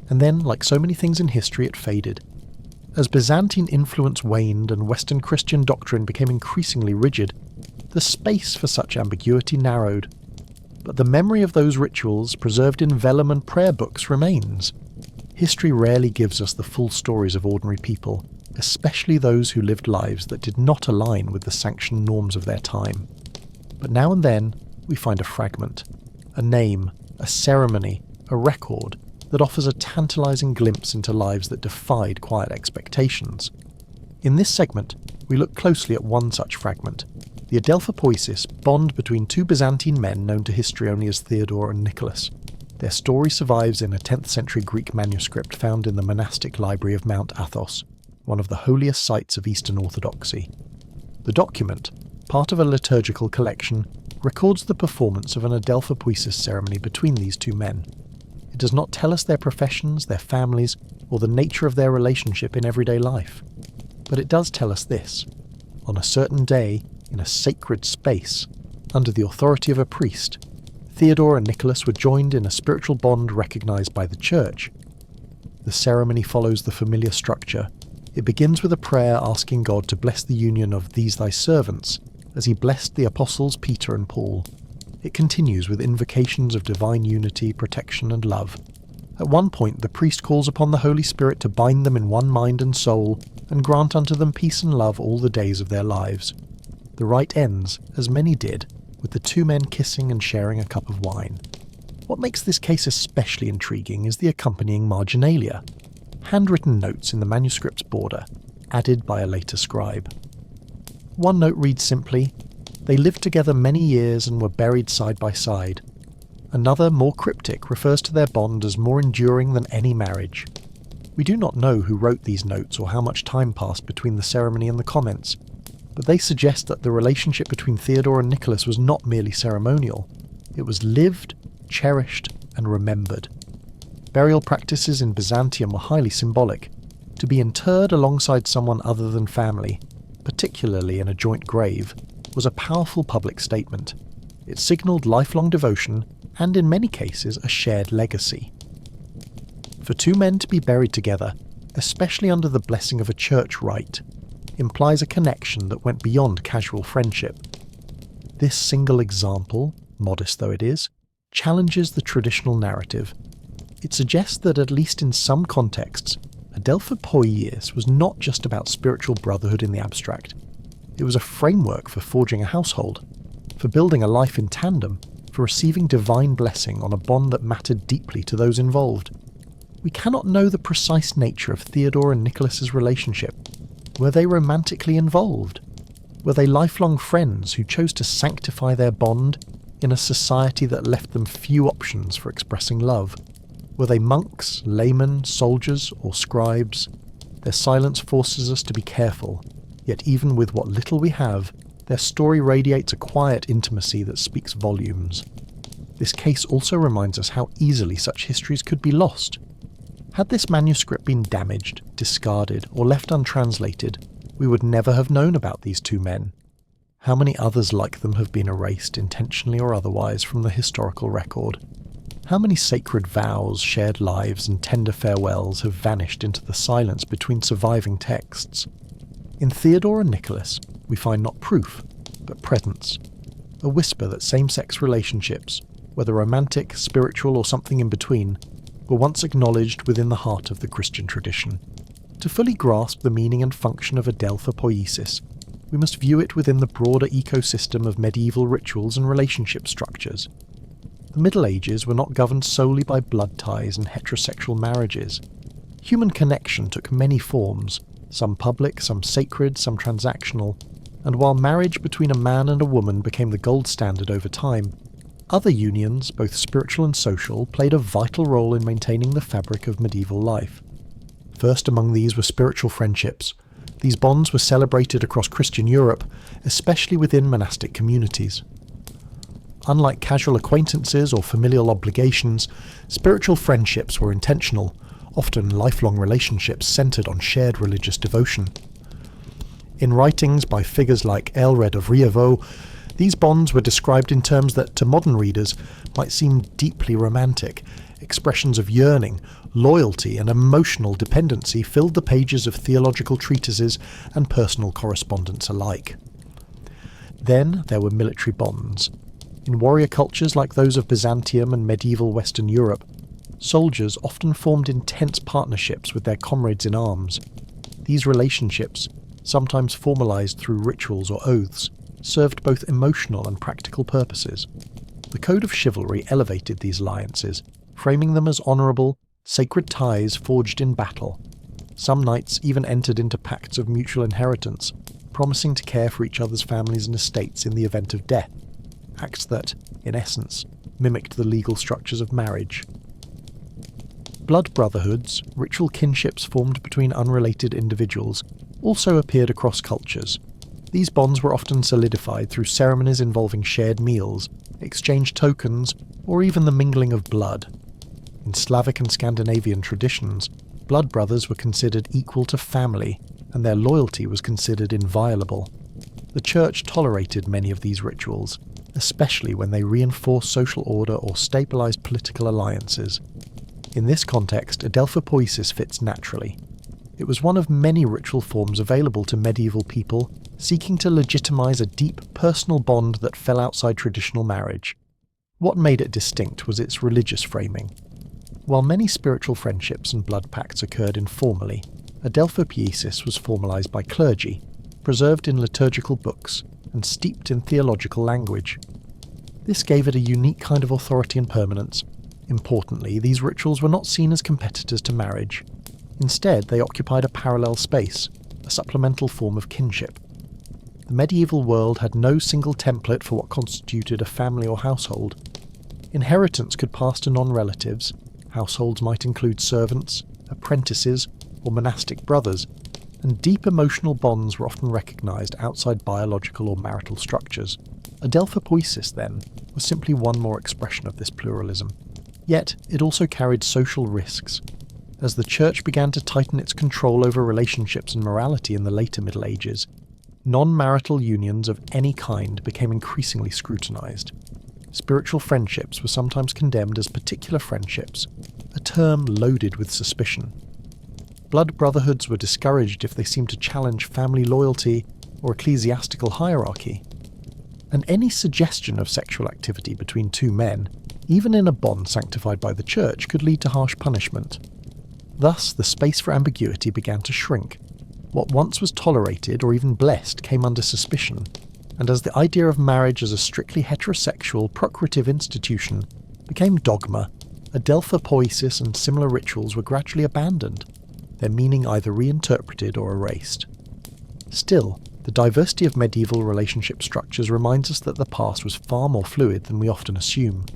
and then, like so many things in history, it faded. As Byzantine influence waned and Western Christian doctrine became increasingly rigid, the space for such ambiguity narrowed. But the memory of those rituals, preserved in vellum and prayer books, remains. History rarely gives us the full stories of ordinary people, especially those who lived lives that did not align with the sanctioned norms of their time. But now and then, we find a fragment, a name, a ceremony, a record that offers a tantalizing glimpse into lives that defied quiet expectations. In this segment, we look closely at one such fragment, the Adelphopoiesis, bond between two Byzantine men known to history only as Theodore and Nicholas. Their story survives in a 10th century Greek manuscript found in the monastic library of Mount Athos, one of the holiest sites of Eastern Orthodoxy. The document, part of a liturgical collection, records the performance of an Adelphopoiesis ceremony between these two men. It does not tell us their professions, their families, or the nature of their relationship in everyday life. But it does tell us this: on a certain day, in a sacred space, under the authority of a priest, Theodore and Nicholas were joined in a spiritual bond recognized by the Church. The ceremony follows the familiar structure. It begins with a prayer asking God to bless the union of these thy servants, as he blessed the apostles Peter and Paul. It continues with invocations of divine unity, protection and love. At one point the priest calls upon the Holy Spirit to bind them in one mind and soul, and grant unto them peace and love all the days of their lives. The rite ends, as many did, with the two men kissing and sharing a cup of wine. What makes this case especially intriguing is the accompanying marginalia, handwritten notes in the manuscript's border, added by a later scribe. One note reads simply, "They lived together many years and were buried side by side." Another, more cryptic, refers to their bond as more enduring than any marriage. We do not know who wrote these notes or how much time passed between the ceremony and the comments, but they suggest that the relationship between Theodore and Nicholas was not merely ceremonial. It was lived, cherished, and remembered. Burial practices in Byzantium were highly symbolic. To be interred alongside someone other than family, particularly in a joint grave, was a powerful public statement. It signalled lifelong devotion and, in many cases, a shared legacy. For two men to be buried together, especially under the blessing of a church rite, implies a connection that went beyond casual friendship. This single example, modest though it is, challenges the traditional narrative. It suggests that, at least in some contexts, Adelphopoiesis was not just about spiritual brotherhood in the abstract. It was a framework for forging a household, for building a life in tandem, for receiving divine blessing on a bond that mattered deeply to those involved. We cannot know the precise nature of Theodore and Nicholas's relationship. Were they romantically involved? Were they lifelong friends who chose to sanctify their bond in a society that left them few options for expressing love? Were they monks, laymen, soldiers, or scribes? Their silence forces us to be careful, yet even with what little we have, their story radiates a quiet intimacy that speaks volumes. This case also reminds us how easily such histories could be lost. Had this manuscript been damaged, discarded, or left untranslated, we would never have known about these two men. How many others like them have been erased, intentionally or otherwise, from the historical record? How many sacred vows, shared lives, and tender farewells have vanished into the silence between surviving texts? In Theodore and Nicholas, we find not proof, but presence. A whisper that same-sex relationships, whether romantic, spiritual, or something in between, were once acknowledged within the heart of the Christian tradition. To fully grasp the meaning and function of Adelphopoiesis, we must view it within the broader ecosystem of medieval rituals and relationship structures. The Middle Ages were not governed solely by blood ties and heterosexual marriages. Human connection took many forms, some public, some sacred, some transactional, and while marriage between a man and a woman became the gold standard over time, other unions, both spiritual and social, played a vital role in maintaining the fabric of medieval life. First among these were spiritual friendships. These bonds were celebrated across Christian Europe, especially within monastic communities. Unlike casual acquaintances or familial obligations, spiritual friendships were intentional, often lifelong relationships centered on shared religious devotion. In writings by figures like Aelred of Rievaulx, these bonds were described in terms that, to modern readers, might seem deeply romantic. Expressions of yearning, loyalty, and emotional dependency filled the pages of theological treatises and personal correspondence alike. Then there were military bonds. In warrior cultures like those of Byzantium and medieval Western Europe, soldiers often formed intense partnerships with their comrades in arms. These relationships, sometimes formalized through rituals or oaths, served both emotional and practical purposes. The code of chivalry elevated these alliances, framing them as honourable, sacred ties forged in battle. Some knights even entered into pacts of mutual inheritance, promising to care for each other's families and estates in the event of death, acts that, in essence, mimicked the legal structures of marriage. Blood brotherhoods, ritual kinships formed between unrelated individuals, also appeared across cultures. These bonds were often solidified through ceremonies involving shared meals, exchanged tokens, or even the mingling of blood. In Slavic and Scandinavian traditions, blood brothers were considered equal to family, and their loyalty was considered inviolable. The Church tolerated many of these rituals, especially when they reinforced social order or stabilized political alliances. In this context, adelphopoiesis fits naturally. It was one of many ritual forms available to medieval people seeking to legitimize a deep personal bond that fell outside traditional marriage. What made it distinct was its religious framing. While many spiritual friendships and blood pacts occurred informally, adelphopoiesis was formalized by clergy, preserved in liturgical books, and steeped in theological language. This gave it a unique kind of authority and permanence. Importantly, these rituals were not seen as competitors to marriage. Instead, they occupied a parallel space, a supplemental form of kinship. The medieval world had no single template for what constituted a family or household. Inheritance could pass to non-relatives. Households might include servants, apprentices, or monastic brothers, and deep emotional bonds were often recognised outside biological or marital structures. Adelphopoiesis, then, was simply one more expression of this pluralism. Yet, it also carried social risks. As the Church began to tighten its control over relationships and morality in the later Middle Ages, non-marital unions of any kind became increasingly scrutinised. Spiritual friendships were sometimes condemned as particular friendships, a term loaded with suspicion. Blood brotherhoods were discouraged if they seemed to challenge family loyalty or ecclesiastical hierarchy. And any suggestion of sexual activity between two men, even in a bond sanctified by the Church, could lead to harsh punishment. Thus, the space for ambiguity began to shrink. What once was tolerated or even blessed came under suspicion, and as the idea of marriage as a strictly heterosexual, procreative institution became dogma, adelphopoiesis and similar rituals were gradually abandoned, their meaning either reinterpreted or erased. Still, the diversity of medieval relationship structures reminds us that the past was far more fluid than we often assume.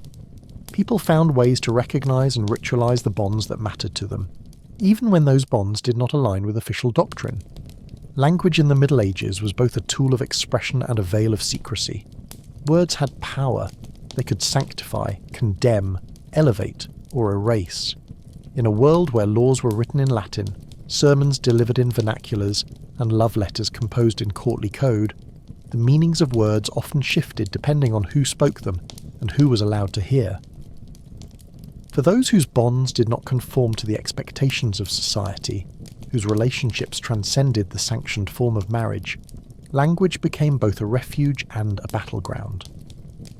People found ways to recognise and ritualise the bonds that mattered to them, even when those bonds did not align with official doctrine. Language in the Middle Ages was both a tool of expression and a veil of secrecy. Words had power. They could sanctify, condemn, elevate, or erase. In a world where laws were written in Latin, sermons delivered in vernaculars, and love letters composed in courtly code, the meanings of words often shifted depending on who spoke them and who was allowed to hear. For those whose bonds did not conform to the expectations of society, whose relationships transcended the sanctioned form of marriage, language became both a refuge and a battleground.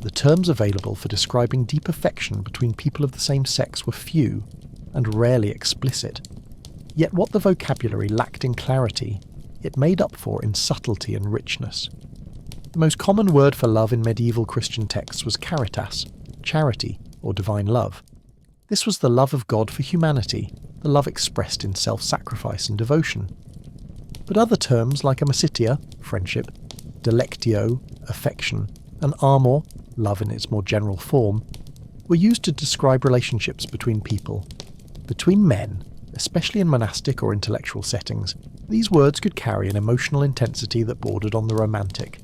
The terms available for describing deep affection between people of the same sex were few and rarely explicit. Yet what the vocabulary lacked in clarity, it made up for in subtlety and richness. The most common word for love in medieval Christian texts was caritas, charity, or divine love. This was the love of God for humanity, the love expressed in self-sacrifice and devotion. But other terms like amicitia, friendship, delectio, affection, and amor, love in its more general form, were used to describe relationships between people. Between men, especially in monastic or intellectual settings, these words could carry an emotional intensity that bordered on the romantic.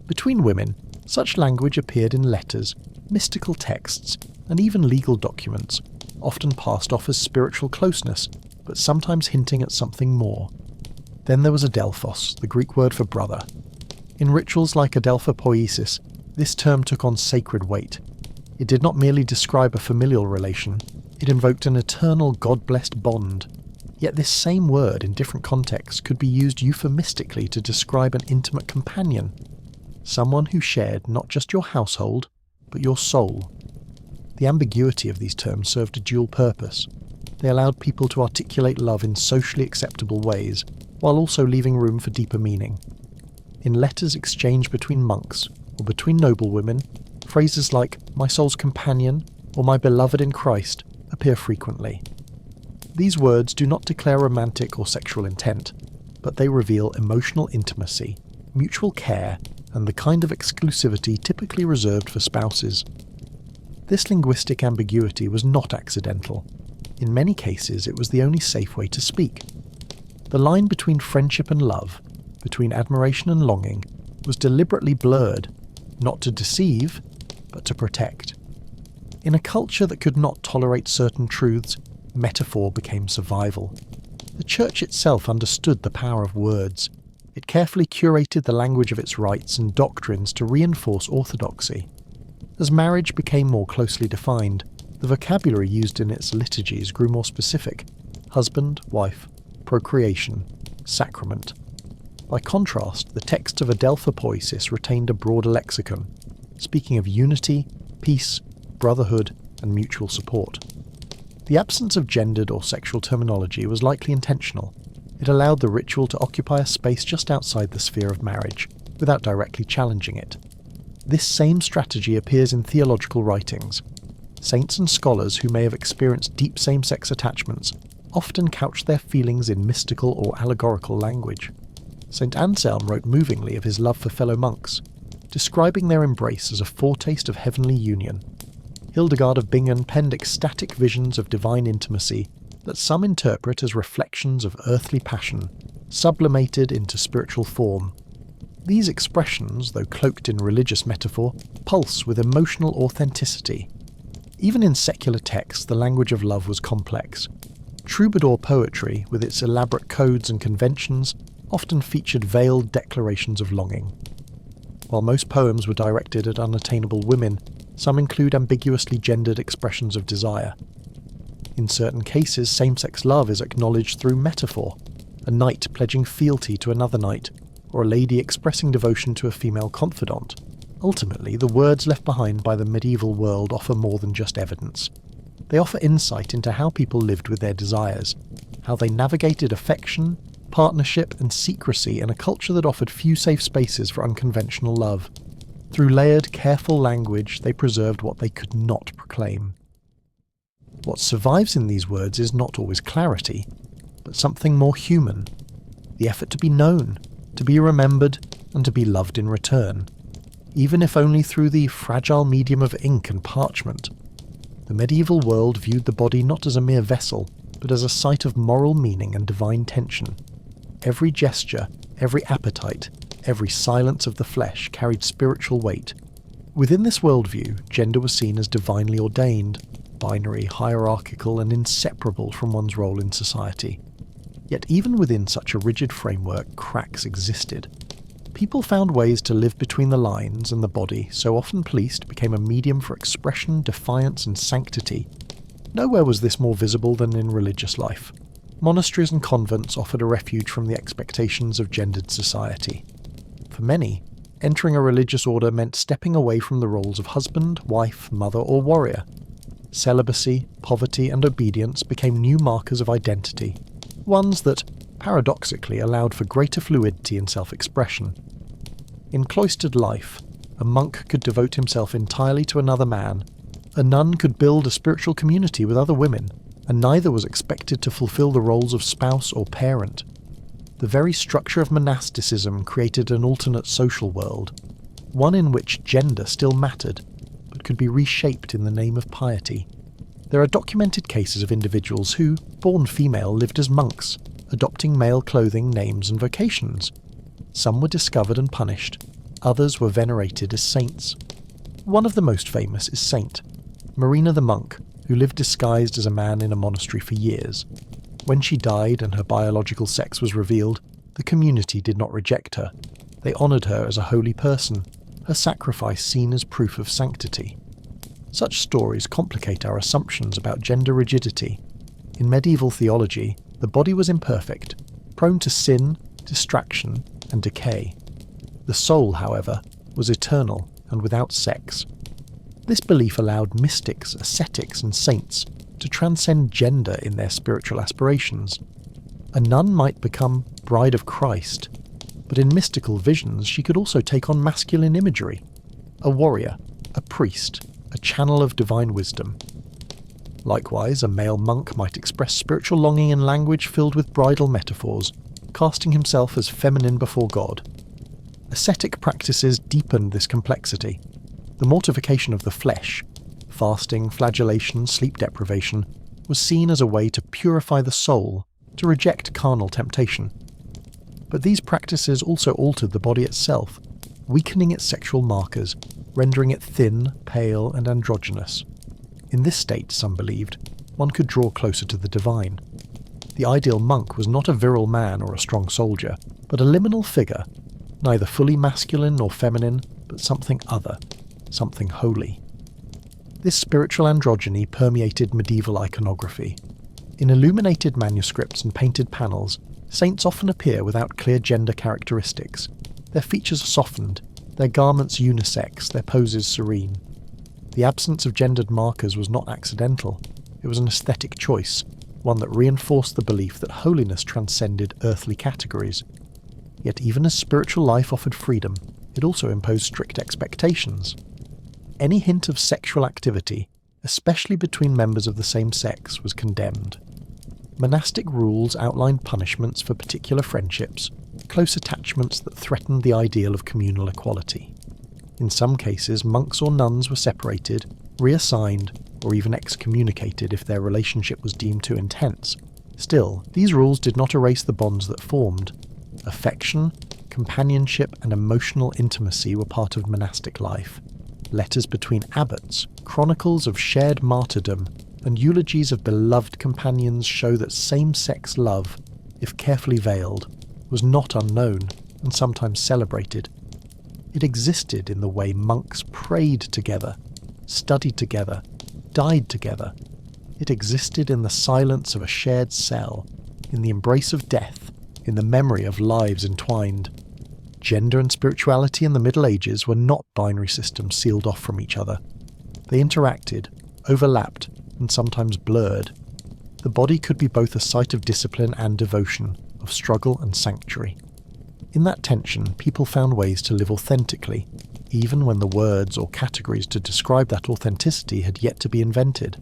Between women, such language appeared in letters, mystical texts, and even legal documents, often passed off as spiritual closeness, but sometimes hinting at something more. Then there was adelphos, the Greek word for brother. In rituals like adelphopoiesis, this term took on sacred weight. It did not merely describe a familial relation, it invoked an eternal God-blessed bond. Yet this same word in different contexts could be used euphemistically to describe an intimate companion, someone who shared not just your household, but your soul. The ambiguity of these terms served a dual purpose. They allowed people to articulate love in socially acceptable ways, while also leaving room for deeper meaning. In letters exchanged between monks, or between noblewomen, phrases like "my soul's companion" or "my beloved in Christ" appear frequently. These words do not declare romantic or sexual intent, but they reveal emotional intimacy, mutual care, and the kind of exclusivity typically reserved for spouses. This linguistic ambiguity was not accidental. In many cases, it was the only safe way to speak. The line between friendship and love, between admiration and longing, was deliberately blurred, not to deceive, but to protect. In a culture that could not tolerate certain truths, metaphor became survival. The Church itself understood the power of words. It carefully curated the language of its rites and doctrines to reinforce orthodoxy. As marriage became more closely defined, the vocabulary used in its liturgies grew more specific: husband, wife, procreation, sacrament. By contrast, the texts of Adelpha Poesis retained a broader lexicon, speaking of unity, peace, brotherhood, and mutual support. The absence of gendered or sexual terminology was likely intentional. It allowed the ritual to occupy a space just outside the sphere of marriage, without directly challenging it. This same strategy appears in theological writings. Saints and scholars who may have experienced deep same-sex attachments often couch their feelings in mystical or allegorical language. St. Anselm wrote movingly of his love for fellow monks, describing their embrace as a foretaste of heavenly union. Hildegard of Bingen penned ecstatic visions of divine intimacy that some interpret as reflections of earthly passion, sublimated into spiritual form. These expressions, though cloaked in religious metaphor, pulse with emotional authenticity. Even in secular texts, the language of love was complex. Troubadour poetry, with its elaborate codes and conventions, often featured veiled declarations of longing. While most poems were directed at unattainable women, some include ambiguously gendered expressions of desire. In certain cases, same-sex love is acknowledged through metaphor, a knight pledging fealty to another knight, or a lady expressing devotion to a female confidant. Ultimately, the words left behind by the medieval world offer more than just evidence. They offer insight into how people lived with their desires, how they navigated affection, partnership, and secrecy in a culture that offered few safe spaces for unconventional love. Through layered, careful language, they preserved what they could not proclaim. What survives in these words is not always clarity, but something more human. The effort to be known, to be remembered, and to be loved in return, even if only through the fragile medium of ink and parchment. The medieval world viewed the body not as a mere vessel, but as a site of moral meaning and divine tension. Every gesture, every appetite, every silence of the flesh carried spiritual weight. Within this worldview, gender was seen as divinely ordained, binary, hierarchical, and inseparable from one's role in society. Yet even within such a rigid framework, cracks existed. People found ways to live between the lines, and the body, so often policed, became a medium for expression, defiance, and sanctity. Nowhere was this more visible than in religious life. Monasteries and convents offered a refuge from the expectations of gendered society. For many, entering a religious order meant stepping away from the roles of husband, wife, mother, or warrior. Celibacy, poverty, and obedience became new markers of identity, ones that, paradoxically, allowed for greater fluidity and self-expression. In cloistered life, a monk could devote himself entirely to another man, a nun could build a spiritual community with other women, and neither was expected to fulfill the roles of spouse or parent. The very structure of monasticism created an alternate social world, one in which gender still mattered, but could be reshaped in the name of piety. There are documented cases of individuals who, born female, lived as monks, adopting male clothing, names, and vocations. Some were discovered and punished, others were venerated as saints. One of the most famous is Saint Marina the monk, who lived disguised as a man in a monastery for years. When she died and her biological sex was revealed, the community did not reject her. They honoured her as a holy person, her sacrifice seen as proof of sanctity. Such stories complicate our assumptions about gender rigidity. In medieval theology, the body was imperfect, prone to sin, distraction, and decay. The soul, however, was eternal and without sex. This belief allowed mystics, ascetics, and saints to transcend gender in their spiritual aspirations. A nun might become bride of Christ, but in mystical visions she could also take on masculine imagery. A warrior, a priest, a channel of divine wisdom. Likewise, a male monk might express spiritual longing in language filled with bridal metaphors, casting himself as feminine before God. Ascetic practices deepened this complexity. The mortification of the flesh, fasting, flagellation, sleep deprivation, was seen as a way to purify the soul, to reject carnal temptation. But these practices also altered the body itself, weakening its sexual markers, rendering it thin, pale, and androgynous. In this state, some believed, one could draw closer to the divine. The ideal monk was not a virile man or a strong soldier, but a liminal figure, neither fully masculine nor feminine, but something other, something holy. This spiritual androgyny permeated medieval iconography. In illuminated manuscripts and painted panels, saints often appear without clear gender characteristics. Their features are softened, their garments unisex, their poses serene. The absence of gendered markers was not accidental. It was an aesthetic choice, one that reinforced the belief that holiness transcended earthly categories. Yet even as spiritual life offered freedom, it also imposed strict expectations. Any hint of sexual activity, especially between members of the same sex, was condemned. Monastic rules outlined punishments for particular friendships, close attachments that threatened the ideal of communal equality. In some cases, monks or nuns were separated, reassigned, or even excommunicated if their relationship was deemed too intense. Still, these rules did not erase the bonds that formed. Affection, companionship, and emotional intimacy were part of monastic life. Letters between abbots, chronicles of shared martyrdom, and eulogies of beloved companions show that same-sex love, if carefully veiled, was not unknown and sometimes celebrated. It existed in the way monks prayed together, studied together, died together. It existed in the silence of a shared cell, in the embrace of death, in the memory of lives entwined. Gender and spirituality in the Middle Ages were not binary systems sealed off from each other. They interacted, overlapped, and sometimes blurred. The body could be both a site of discipline and devotion, of struggle and sanctuary. In that tension, people found ways to live authentically, even when the words or categories to describe that authenticity had yet to be invented.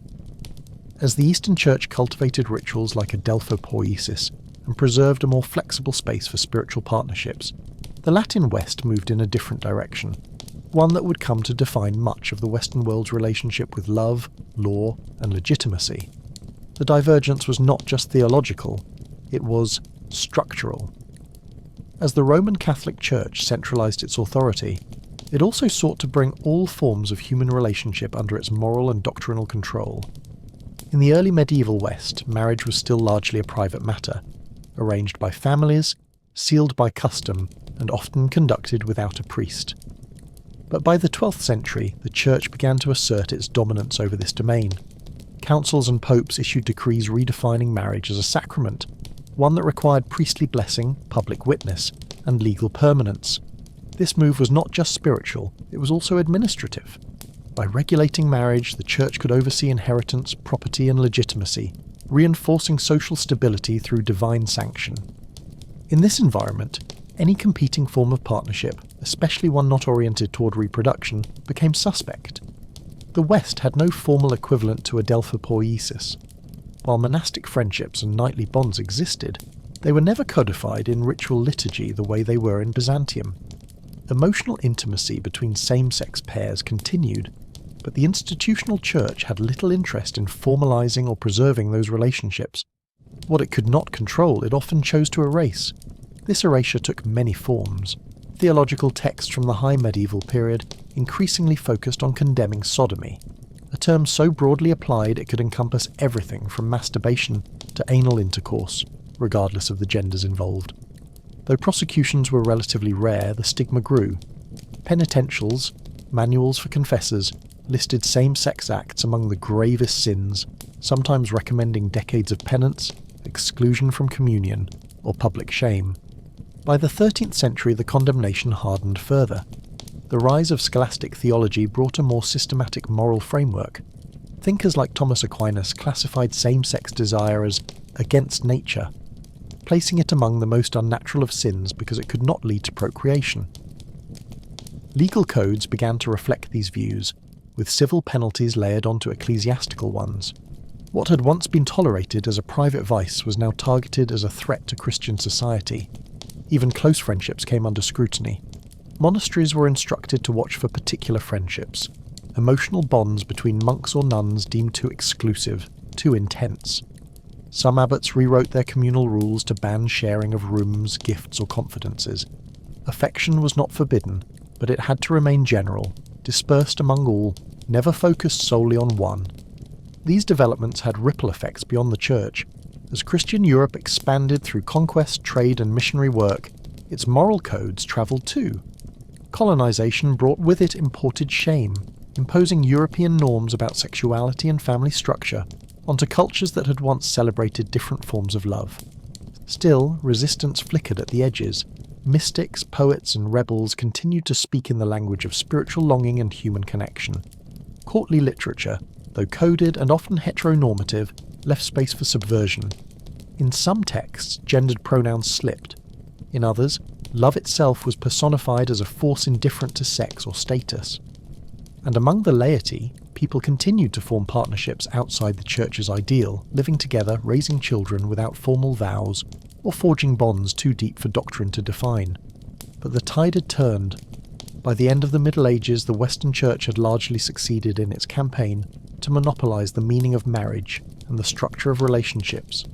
As the Eastern Church cultivated rituals like adelphopoiesis and preserved a more flexible space for spiritual partnerships, the Latin West moved in a different direction, one that would come to define much of the Western world's relationship with love, law, and legitimacy. The divergence was not just theological, it was structural. As the Roman Catholic Church centralized its authority, it also sought to bring all forms of human relationship under its moral and doctrinal control. In the early medieval West, marriage was still largely a private matter, arranged by families, sealed by custom, and often conducted without a priest. But by the 12th century, the Church began to assert its dominance over this domain. Councils and popes issued decrees redefining marriage as a sacrament, one that required priestly blessing, public witness, and legal permanence. This move was not just spiritual, it was also administrative. By regulating marriage, the Church could oversee inheritance, property, and legitimacy, reinforcing social stability through divine sanction. In this environment, any competing form of partnership, especially one not oriented toward reproduction, became suspect. The West had no formal equivalent to adelphopoiesis. While monastic friendships and knightly bonds existed, they were never codified in ritual liturgy the way they were in Byzantium. Emotional intimacy between same-sex pairs continued, but the institutional church had little interest in formalizing or preserving those relationships. What it could not control, it often chose to erase. This erasure took many forms. Theological texts from the High Medieval period increasingly focused on condemning sodomy, a term so broadly applied it could encompass everything from masturbation to anal intercourse, regardless of the genders involved. Though prosecutions were relatively rare, the stigma grew. Penitentials, manuals for confessors, listed same-sex acts among the gravest sins, sometimes recommending decades of penance, exclusion from communion, or public shame. By the 13th century, the condemnation hardened further. The the rise of scholastic theology brought a more systematic moral framework. Thinkers like Thomas Aquinas classified same-sex desire as against nature, placing it among the most unnatural of sins because it could not lead to procreation. Legal codes began to reflect these views, with civil penalties layered onto ecclesiastical ones. What had once been tolerated as a private vice was now targeted as a threat to Christian society. Even close friendships came under scrutiny. Monasteries were instructed to watch for particular friendships, emotional bonds between monks or nuns deemed too exclusive, too intense. Some abbots rewrote their communal rules to ban sharing of rooms, gifts or confidences. Affection was not forbidden, but it had to remain general, dispersed among all, never focused solely on one. These developments had ripple effects beyond the church. As Christian Europe expanded through conquest, trade and missionary work, its moral codes travelled too. Colonization brought with it imported shame, imposing European norms about sexuality and family structure onto cultures that had once celebrated different forms of love. Still, resistance flickered at the edges. Mystics, poets and rebels continued to speak in the language of spiritual longing and human connection. Courtly literature, though coded and often heteronormative, left space for subversion. In some texts, gendered pronouns slipped. In others, love itself was personified as a force indifferent to sex or status. And among the laity, people continued to form partnerships outside the church's ideal, living together, raising children without formal vows, or forging bonds too deep for doctrine to define. But the tide had turned. By the end of the Middle Ages, the Western Church had largely succeeded in its campaign to monopolize the meaning of marriage and the structure of relationships.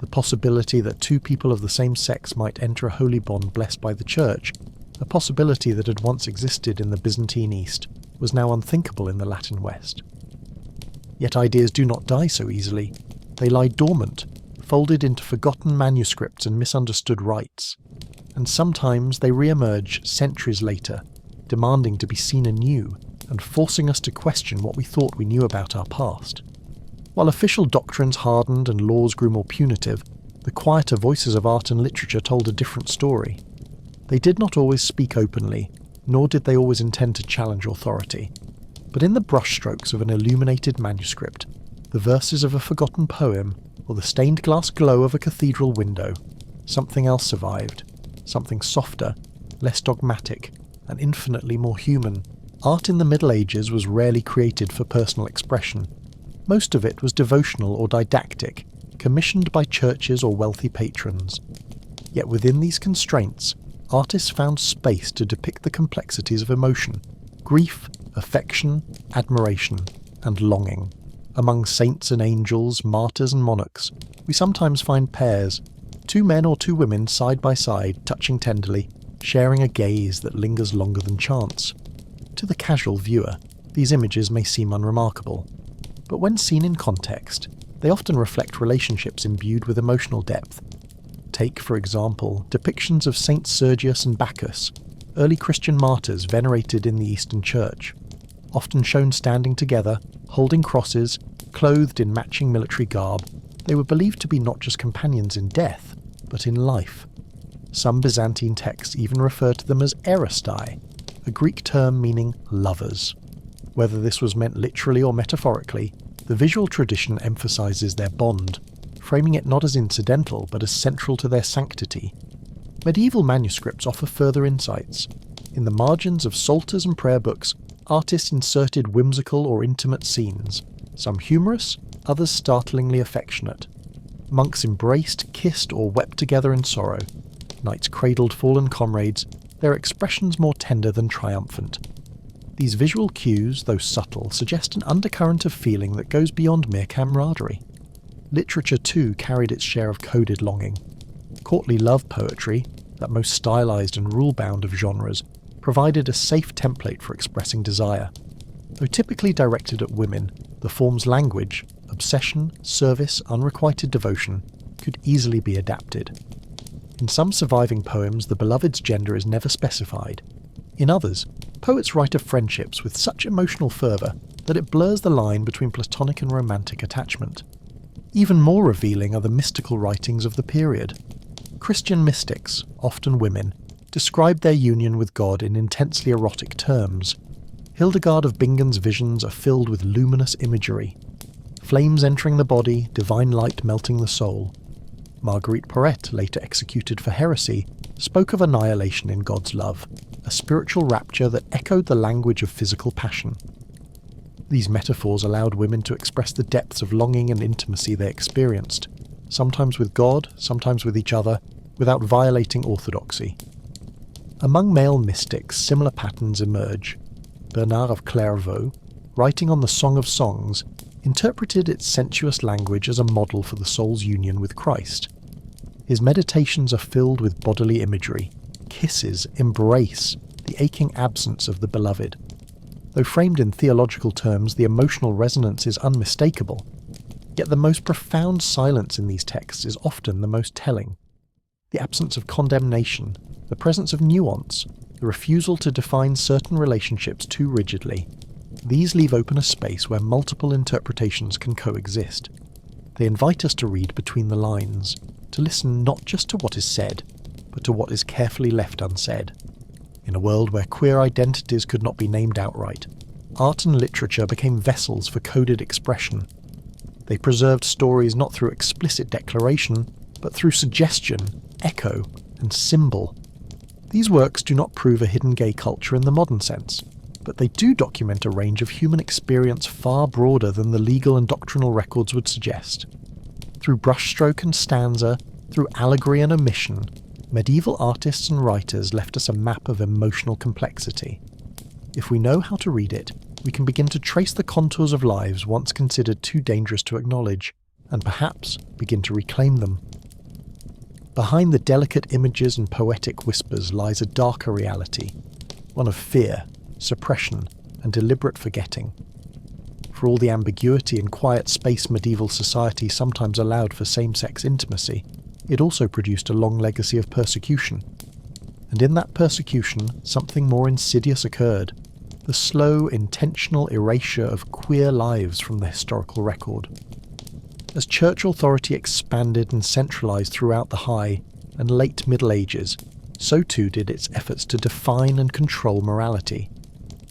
The possibility that two people of the same sex might enter a holy bond blessed by the Church, a possibility that had once existed in the Byzantine East, was now unthinkable in the Latin West. Yet ideas do not die so easily. They lie dormant, folded into forgotten manuscripts and misunderstood rites. And sometimes they re-emerge centuries later, demanding to be seen anew and forcing us to question what we thought we knew about our past. While official doctrines hardened and laws grew more punitive, the quieter voices of art and literature told a different story. They did not always speak openly, nor did they always intend to challenge authority. But in the brushstrokes of an illuminated manuscript, the verses of a forgotten poem, or the stained glass glow of a cathedral window, something else survived, something softer, less dogmatic, and infinitely more human. Art in the Middle Ages was rarely created for personal expression. Most of it was devotional or didactic, commissioned by churches or wealthy patrons. Yet within these constraints, artists found space to depict the complexities of emotion, grief, affection, admiration, and longing. Among saints and angels, martyrs and monarchs, we sometimes find pairs, two men or two women side by side, touching tenderly, sharing a gaze that lingers longer than chance. To the casual viewer, these images may seem unremarkable, but when seen in context, they often reflect relationships imbued with emotional depth. Take, for example, depictions of Saints Sergius and Bacchus, early Christian martyrs venerated in the Eastern Church. Often shown standing together, holding crosses, clothed in matching military garb, they were believed to be not just companions in death, but in life. Some Byzantine texts even refer to them as eristai, a Greek term meaning lovers. Whether this was meant literally or metaphorically, the visual tradition emphasizes their bond, framing it not as incidental but as central to their sanctity. Medieval manuscripts offer further insights. In the margins of psalters and prayer books, artists inserted whimsical or intimate scenes, some humorous, others startlingly affectionate. Monks embraced, kissed, or wept together in sorrow. Knights cradled fallen comrades, their expressions more tender than triumphant. These visual cues, though subtle, suggest an undercurrent of feeling that goes beyond mere camaraderie. Literature too carried its share of coded longing. Courtly love poetry, that most stylized and rule-bound of genres, provided a safe template for expressing desire. Though typically directed at women, the form's language, obsession, service, unrequited devotion, could easily be adapted. In some surviving poems, the beloved's gender is never specified. In others, poets write of friendships with such emotional fervour that it blurs the line between platonic and romantic attachment. Even more revealing are the mystical writings of the period. Christian mystics, often women, described their union with God in intensely erotic terms. Hildegard of Bingen's visions are filled with luminous imagery. Flames entering the body, divine light melting the soul. Marguerite Porete, later executed for heresy, spoke of annihilation in God's love, a spiritual rapture that echoed the language of physical passion. These metaphors allowed women to express the depths of longing and intimacy they experienced, sometimes with God, sometimes with each other, without violating orthodoxy. Among male mystics, similar patterns emerge. Bernard of Clairvaux, writing on the Song of Songs, interpreted its sensuous language as a model for the soul's union with Christ. His meditations are filled with bodily imagery, kisses, embrace, the aching absence of the beloved. Though framed in theological terms, the emotional resonance is unmistakable. Yet the most profound silence in these texts is often the most telling. The absence of condemnation, the presence of nuance, the refusal to define certain relationships too rigidly. These leave open a space where multiple interpretations can coexist. They invite us to read between the lines, to listen not just to what is said, but to what is carefully left unsaid. In a world where queer identities could not be named outright, art and literature became vessels for coded expression. They preserved stories not through explicit declaration, but through suggestion, echo, and symbol. These works do not prove a hidden gay culture in the modern sense, but they do document a range of human experience far broader than the legal and doctrinal records would suggest. Through brushstroke and stanza, through allegory and omission, medieval artists and writers left us a map of emotional complexity. If we know how to read it, we can begin to trace the contours of lives once considered too dangerous to acknowledge, and perhaps begin to reclaim them. Behind the delicate images and poetic whispers lies a darker reality, one of fear, suppression, and deliberate forgetting. For all the ambiguity and quiet space medieval society sometimes allowed for same-sex intimacy, it also produced a long legacy of persecution. And in that persecution, something more insidious occurred: the slow, intentional erasure of queer lives from the historical record. As church authority expanded and centralised throughout the High and late Middle Ages, so too did its efforts to define and control morality.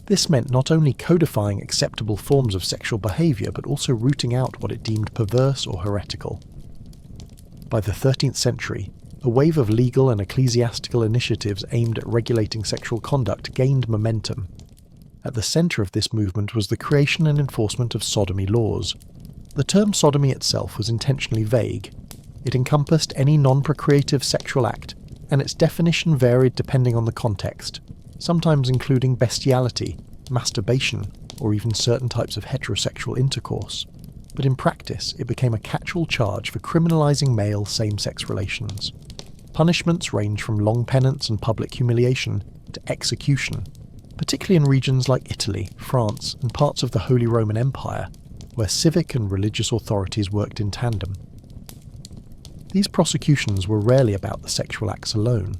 This meant not only codifying acceptable forms of sexual behaviour, but also rooting out what it deemed perverse or heretical. By the 13th century, a wave of legal and ecclesiastical initiatives aimed at regulating sexual conduct gained momentum. At the centre of this movement was the creation and enforcement of sodomy laws. The term sodomy itself was intentionally vague. It encompassed any non-procreative sexual act, and its definition varied depending on the context, sometimes including bestiality, masturbation, or even certain types of heterosexual intercourse. But in practice, it became a catch-all charge for criminalising male same-sex relations. Punishments range from long penance and public humiliation to execution, particularly in regions like Italy, France, and parts of the Holy Roman Empire, where civic and religious authorities worked in tandem. These prosecutions were rarely about the sexual acts alone.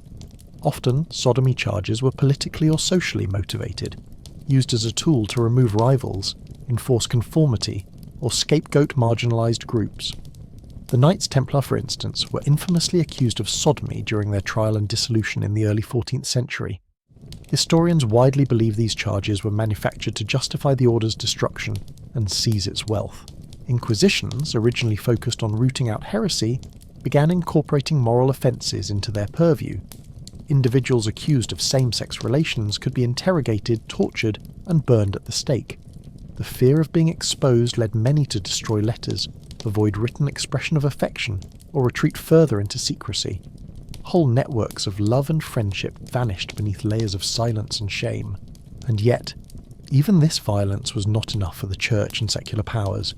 Often, sodomy charges were politically or socially motivated, used as a tool to remove rivals, enforce conformity, or scapegoat marginalised groups. The Knights Templar, for instance, were infamously accused of sodomy during their trial and dissolution in the early 14th century. Historians widely believe these charges were manufactured to justify the order's destruction and seize its wealth. Inquisitions, originally focused on rooting out heresy, began incorporating moral offences into their purview. Individuals accused of same-sex relations could be interrogated, tortured, and burned at the stake. The fear of being exposed led many to destroy letters, avoid written expression of affection, or retreat further into secrecy. Whole networks of love and friendship vanished beneath layers of silence and shame. And yet, even this violence was not enough for the church and secular powers.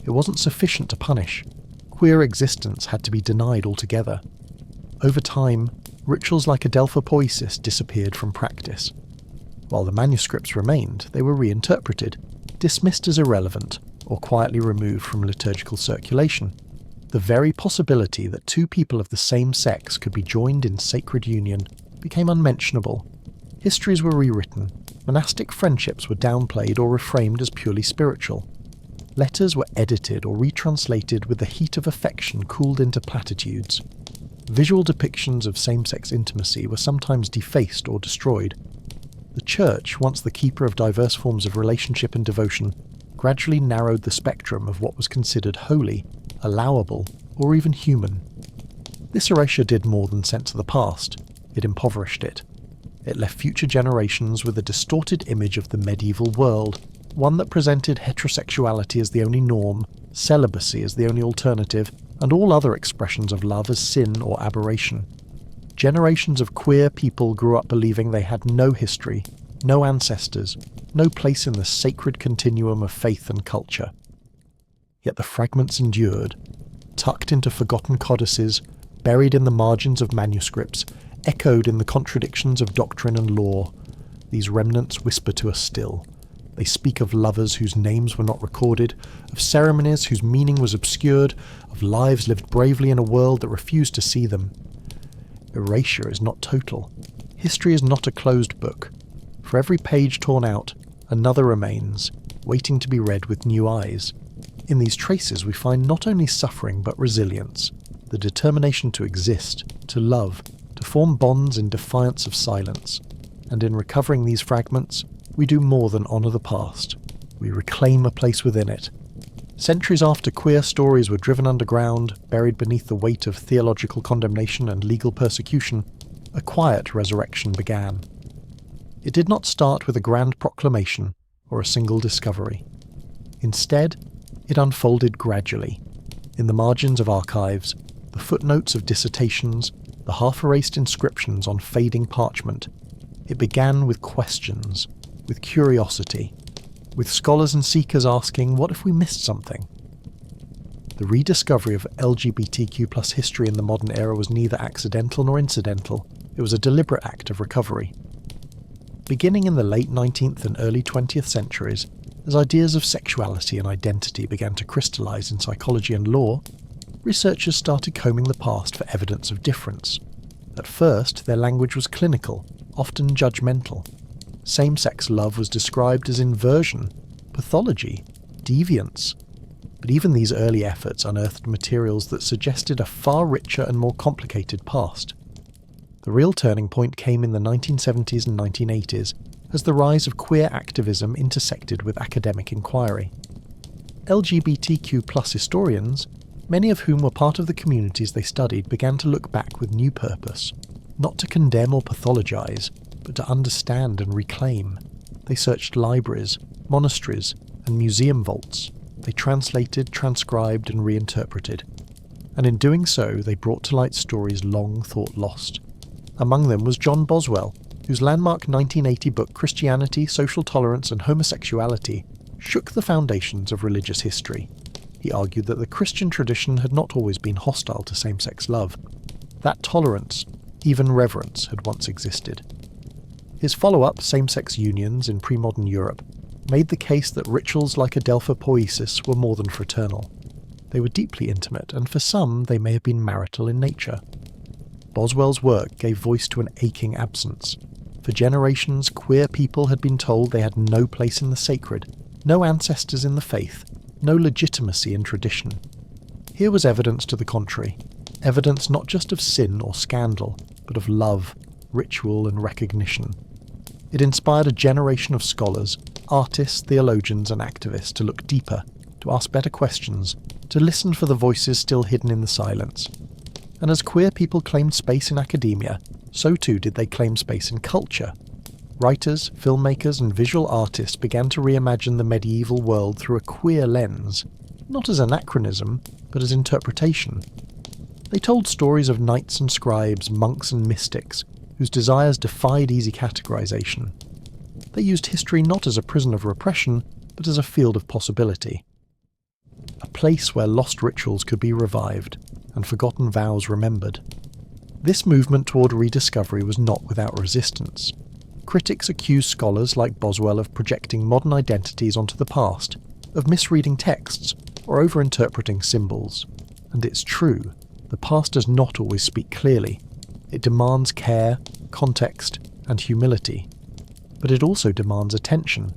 It wasn't sufficient to punish. Queer existence had to be denied altogether. Over time, rituals like Adelphopoiesis disappeared from practice. While the manuscripts remained, they were reinterpreted, dismissed as irrelevant, or quietly removed from liturgical circulation. The very possibility that two people of the same sex could be joined in sacred union became unmentionable. Histories were rewritten, monastic friendships were downplayed or reframed as purely spiritual. Letters were edited or retranslated with the heat of affection cooled into platitudes. visual depictions of same-sex intimacy were sometimes defaced or destroyed. The Church, once the keeper of diverse forms of relationship and devotion, gradually narrowed the spectrum of what was considered holy, allowable, or even human. This erasure did more than censor the past. It impoverished it. It left future generations with a distorted image of the medieval world, one that presented heterosexuality as the only norm, celibacy as the only alternative, and all other expressions of love as sin or aberration. Generations of queer people grew up believing they had no history, no ancestors, no place in the sacred continuum of faith and culture. Yet the fragments endured, tucked into forgotten codices, buried in the margins of manuscripts, echoed in the contradictions of doctrine and law. These remnants whisper to us still. They speak of lovers whose names were not recorded, of ceremonies whose meaning was obscured, of lives lived bravely in a world that refused to see them. Erasure is not total. History is not a closed book. For every page torn out, another remains, waiting to be read with new eyes. In these traces we find not only suffering but resilience, the determination to exist, to love, to form bonds in defiance of silence. And in recovering these fragments, we do more than honour the past. We reclaim a place within it. Centuries after queer stories were driven underground, buried beneath the weight of theological condemnation and legal persecution, a quiet resurrection began. It did not start with a grand proclamation or a single discovery. Instead, it unfolded gradually, in the margins of archives, the footnotes of dissertations, the half-erased inscriptions on fading parchment. It began with questions, with curiosity, with scholars and seekers asking, what if we missed something? The rediscovery of LGBTQ+ history in the modern era was neither accidental nor incidental. It was a deliberate act of recovery. Beginning in the late 19th and early 20th centuries, as ideas of sexuality and identity began to crystallize in psychology and law, researchers started combing the past for evidence of difference. At first, their language was clinical, often judgmental. Same-sex love was described as inversion, pathology, deviance. But even these early efforts unearthed materials that suggested a far richer and more complicated past. The real turning point came in the 1970s and 1980s, as the rise of queer activism intersected with academic inquiry. LGBTQ+ historians, many of whom were part of the communities they studied, began to look back with new purpose, not to condemn or pathologize, but to understand and reclaim. They searched libraries, monasteries, and museum vaults. They translated, transcribed, and reinterpreted. And in doing so, they brought to light stories long thought lost. Among them was John Boswell, whose landmark 1980 book Christianity, Social Tolerance, and Homosexuality shook the foundations of religious history. He argued that the Christian tradition had not always been hostile to same-sex love. That tolerance, even reverence, had once existed. His follow-up, Same-Sex Unions in pre-modern Europe, made the case that rituals like Adelpha Poesis were more than fraternal. They were deeply intimate, and for some they may have been marital in nature. Boswell's work gave voice to an aching absence. For generations, queer people had been told they had no place in the sacred, no ancestors in the faith, no legitimacy in tradition. Here was evidence to the contrary, evidence not just of sin or scandal, but of love, ritual, and recognition. It inspired a generation of scholars, artists, theologians, and activists to look deeper, to ask better questions, to listen for the voices still hidden in the silence. And as queer people claimed space in academia, so too did they claim space in culture. Writers, filmmakers, and visual artists began to reimagine the medieval world through a queer lens, not as anachronism, but as interpretation. They told stories of knights and scribes, monks and mystics, whose desires defied easy categorization. They used history not as a prison of repression, but as a field of possibility. A place where lost rituals could be revived, and forgotten vows remembered. This movement toward rediscovery was not without resistance. Critics accused scholars like Boswell of projecting modern identities onto the past, of misreading texts, or overinterpreting symbols. And it's true, the past does not always speak clearly. It demands care, context, and humility. But it also demands attention.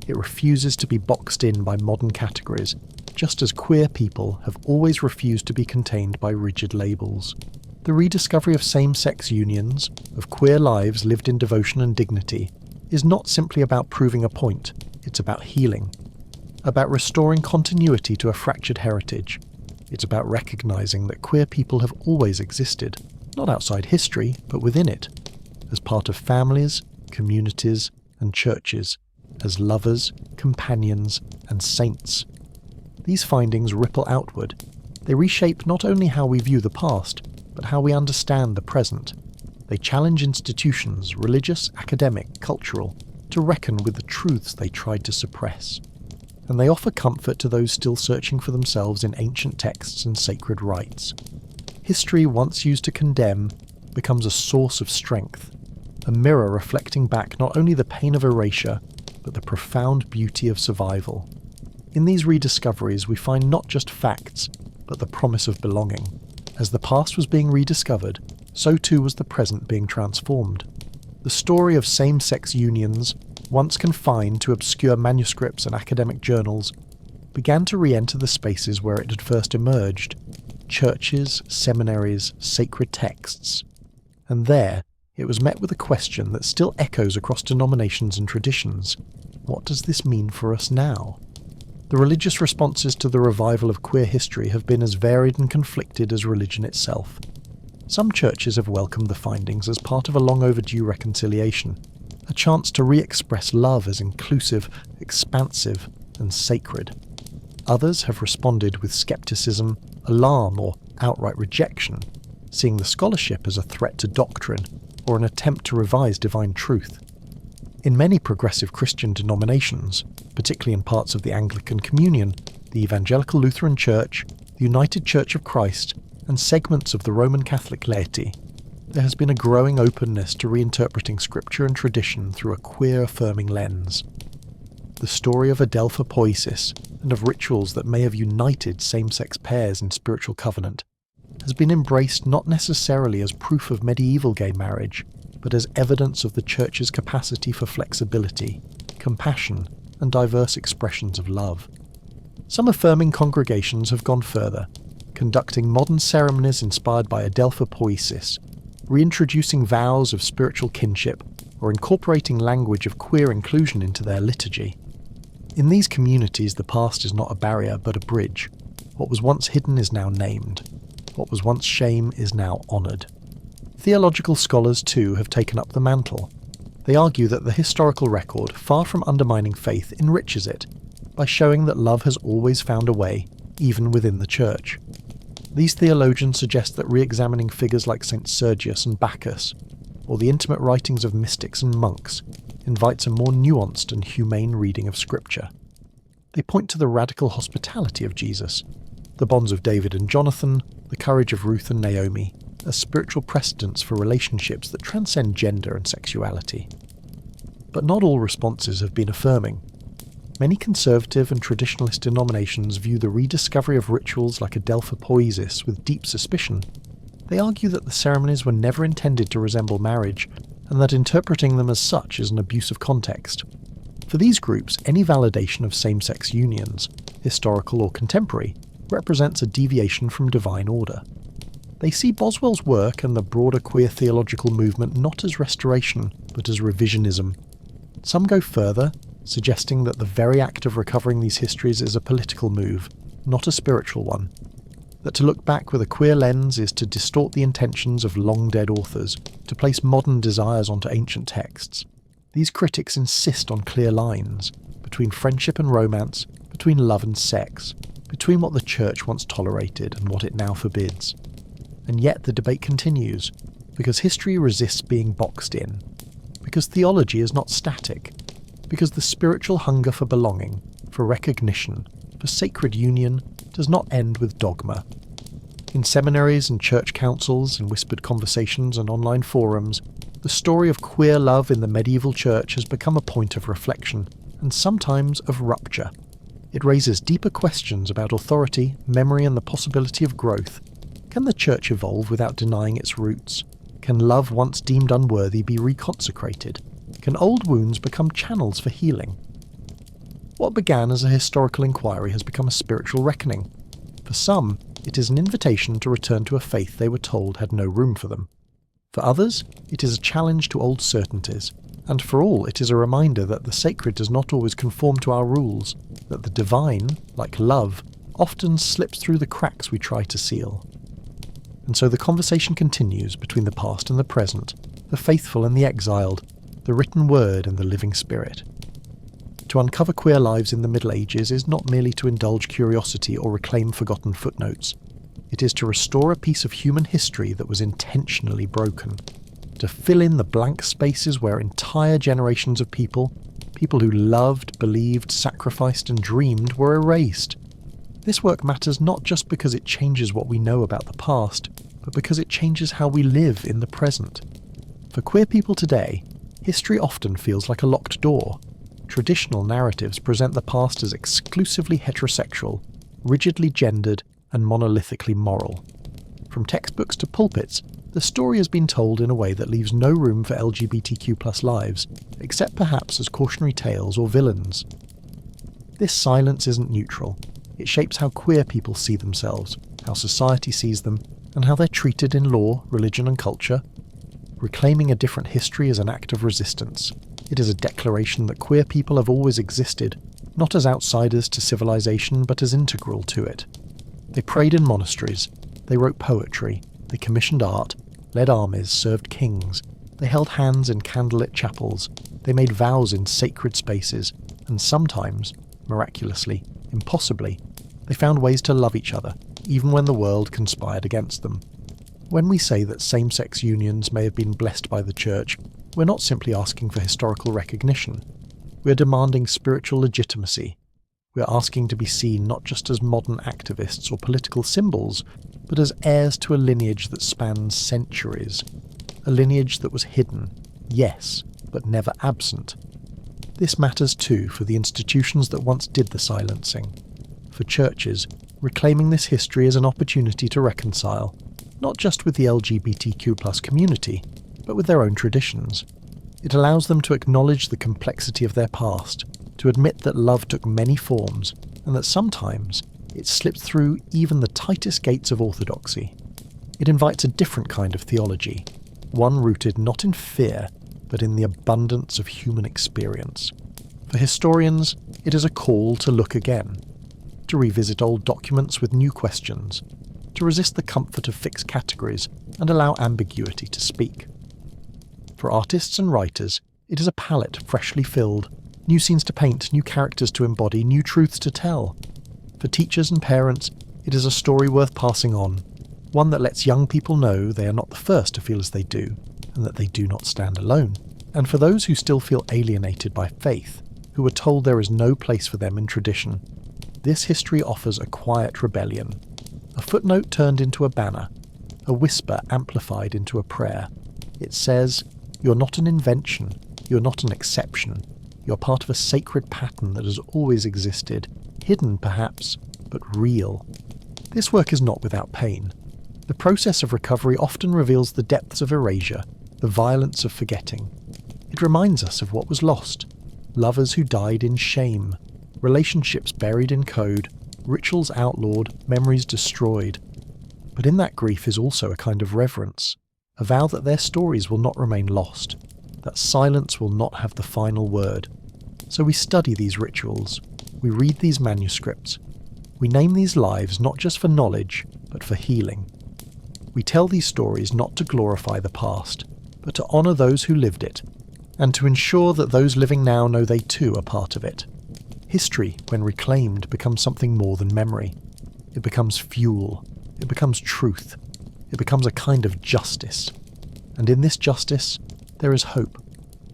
It refuses to be boxed in by modern categories, just as queer people have always refused to be contained by rigid labels. The rediscovery of same-sex unions, of queer lives lived in devotion and dignity, is not simply about proving a point, it's about healing. About restoring continuity to a fractured heritage. It's about recognising that queer people have always existed, not outside history, but within it, as part of families, communities, and churches, as lovers, companions, and saints. These findings ripple outward. They reshape not only how we view the past, but how we understand the present. They challenge institutions, religious, academic, cultural, to reckon with the truths they tried to suppress. And they offer comfort to those still searching for themselves in ancient texts and sacred rites. History, once used to condemn, becomes a source of strength, a mirror reflecting back not only the pain of erasure, but the profound beauty of survival. In these rediscoveries we find not just facts, but the promise of belonging. As the past was being rediscovered, so too was the present being transformed. The story of same-sex unions, once confined to obscure manuscripts and academic journals, began to re-enter the spaces where it had first emerged: churches, seminaries, sacred texts. And there, it was met with a question that still echoes across denominations and traditions. What does this mean for us now? The religious responses to the revival of queer history have been as varied and conflicted as religion itself. Some churches have welcomed the findings as part of a long overdue reconciliation, a chance to re-express love as inclusive, expansive, and sacred. Others have responded with skepticism, alarm, or outright rejection, seeing the scholarship as a threat to doctrine or an attempt to revise divine truth. In many progressive Christian denominations, particularly in parts of the Anglican Communion, the Evangelical Lutheran Church, the United Church of Christ, and segments of the Roman Catholic laity, there has been a growing openness to reinterpreting scripture and tradition through a queer affirming lens. The story of Adelpha Poiesis, and of rituals that may have united same-sex pairs in spiritual covenant, has been embraced not necessarily as proof of medieval gay marriage, but as evidence of the Church's capacity for flexibility, compassion, and diverse expressions of love. Some affirming congregations have gone further, conducting modern ceremonies inspired by Adelpha Poiesis, reintroducing vows of spiritual kinship, or incorporating language of queer inclusion into their liturgy. In these communities, the past is not a barrier but a bridge. What was once hidden is now named. What was once shame is now honoured. Theological scholars, too, have taken up the mantle. They argue that the historical record, far from undermining faith, enriches it, by showing that love has always found a way, even within the Church. These theologians suggest that re-examining figures like St. Sergius and Bacchus, or the intimate writings of mystics and monks, invites a more nuanced and humane reading of Scripture. They point to the radical hospitality of Jesus, the bonds of David and Jonathan, the courage of Ruth and Naomi, as spiritual precedents for relationships that transcend gender and sexuality. But not all responses have been affirming. Many conservative and traditionalist denominations view the rediscovery of rituals like Adelpha Poiesis with deep suspicion. They argue that the ceremonies were never intended to resemble marriage, and that interpreting them as such is an abuse of context. For these groups, any validation of same-sex unions, historical or contemporary, represents a deviation from divine order. They see Boswell's work and the broader queer theological movement not as restoration, but as revisionism. Some go further, suggesting that the very act of recovering these histories is a political move, not a spiritual one. That to look back with a queer lens is to distort the intentions of long-dead authors, to place modern desires onto ancient texts. These critics insist on clear lines, between friendship and romance, between love and sex, between what the Church once tolerated and what it now forbids. And yet the debate continues, because history resists being boxed in, because theology is not static, because the spiritual hunger for belonging, for recognition, for sacred union, does not end with dogma. In seminaries and church councils, in whispered conversations and online forums, the story of queer love in the medieval church has become a point of reflection, and sometimes of rupture. It raises deeper questions about authority, memory, and the possibility of growth. Can the church evolve without denying its roots? Can love once deemed unworthy be reconsecrated? Can old wounds become channels for healing? What began as a historical inquiry has become a spiritual reckoning. For some, it is an invitation to return to a faith they were told had no room for them. For others, it is a challenge to old certainties, and for all it is a reminder that the sacred does not always conform to our rules, that the divine, like love, often slips through the cracks we try to seal. And so the conversation continues between the past and the present, the faithful and the exiled, the written word and the living spirit. To uncover queer lives in the Middle Ages is not merely to indulge curiosity or reclaim forgotten footnotes. It is to restore a piece of human history that was intentionally broken, to fill in the blank spaces where entire generations of people who loved, believed, sacrificed and dreamed, were erased. This work matters not just because it changes what we know about the past, but because it changes how we live in the present. For queer people today, history often feels like a locked door. Traditional narratives present the past as exclusively heterosexual, rigidly gendered, and monolithically moral. From textbooks to pulpits, the story has been told in a way that leaves no room for LGBTQ+ lives, except perhaps as cautionary tales or villains. This silence isn't neutral. It shapes how queer people see themselves, how society sees them, and how they're treated in law, religion and culture. Reclaiming a different history is an act of resistance. It is a declaration that queer people have always existed, not as outsiders to civilization, but as integral to it. They prayed in monasteries, they wrote poetry, they commissioned art, led armies, served kings, they held hands in candlelit chapels, they made vows in sacred spaces, and sometimes, miraculously, impossibly, they found ways to love each other, even when the world conspired against them. When we say that same-sex unions may have been blessed by the Church, we're not simply asking for historical recognition. We're demanding spiritual legitimacy. We're asking to be seen not just as modern activists or political symbols, but as heirs to a lineage that spans centuries. A lineage that was hidden, yes, but never absent. This matters too for the institutions that once did the silencing. For churches, reclaiming this history is an opportunity to reconcile, not just with the LGBTQ+ community, but with their own traditions. It allows them to acknowledge the complexity of their past, to admit that love took many forms, and that sometimes it slipped through even the tightest gates of orthodoxy. It invites a different kind of theology, one rooted not in fear, but in the abundance of human experience. For historians, it is a call to look again, to revisit old documents with new questions, to resist the comfort of fixed categories and allow ambiguity to speak. For artists and writers, it is a palette freshly filled, new scenes to paint, new characters to embody, new truths to tell. For teachers and parents, it is a story worth passing on, one that lets young people know they are not the first to feel as they do, and that they do not stand alone. And for those who still feel alienated by faith, who are told there is no place for them in tradition, this history offers a quiet rebellion, a footnote turned into a banner, a whisper amplified into a prayer. It says, "You're not an invention, you're not an exception, you're part of a sacred pattern that has always existed, hidden perhaps, but real." This work is not without pain. The process of recovery often reveals the depths of erasure, the violence of forgetting. It reminds us of what was lost, lovers who died in shame, relationships buried in code, rituals outlawed, memories destroyed. But in that grief is also a kind of reverence, a vow that their stories will not remain lost, that silence will not have the final word. So we study these rituals, we read these manuscripts, we name these lives not just for knowledge, but for healing. We tell these stories not to glorify the past, but to honour those who lived it, and to ensure that those living now know they too are part of it. History, when reclaimed, becomes something more than memory. It becomes fuel. It becomes truth. It becomes a kind of justice. And in this justice, there is hope,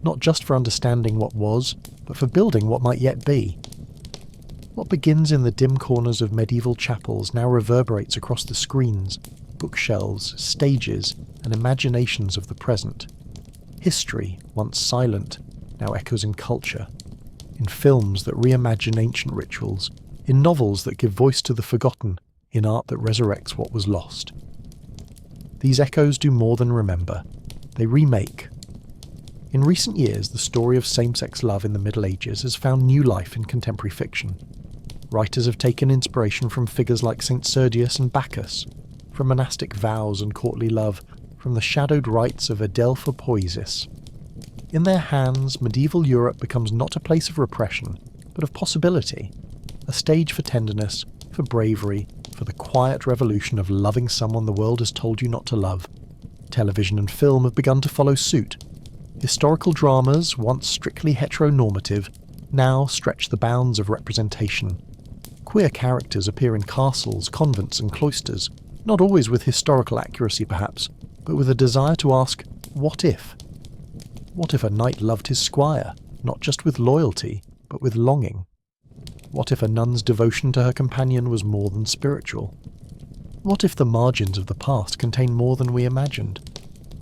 not just for understanding what was, but for building what might yet be. What begins in the dim corners of medieval chapels now reverberates across the screens, bookshelves, stages, and imaginations of the present. History, once silent, now echoes in culture, in films that reimagine ancient rituals, in novels that give voice to the forgotten, in art that resurrects what was lost. These echoes do more than remember. They remake. In recent years, the story of same-sex love in the Middle Ages has found new life in contemporary fiction. Writers have taken inspiration from figures like St. Sergius and Bacchus, from monastic vows and courtly love, from the shadowed rites of Adelpha Poesis. In their hands, medieval Europe becomes not a place of repression, but of possibility, a stage for tenderness, for bravery, for the quiet revolution of loving someone the world has told you not to love. Television and film have begun to follow suit. Historical dramas, once strictly heteronormative, now stretch the bounds of representation. Queer characters appear in castles, convents and cloisters, not always with historical accuracy perhaps, but with a desire to ask, what if? What if a knight loved his squire, not just with loyalty, but with longing? What if a nun's devotion to her companion was more than spiritual? What if the margins of the past contain more than we imagined?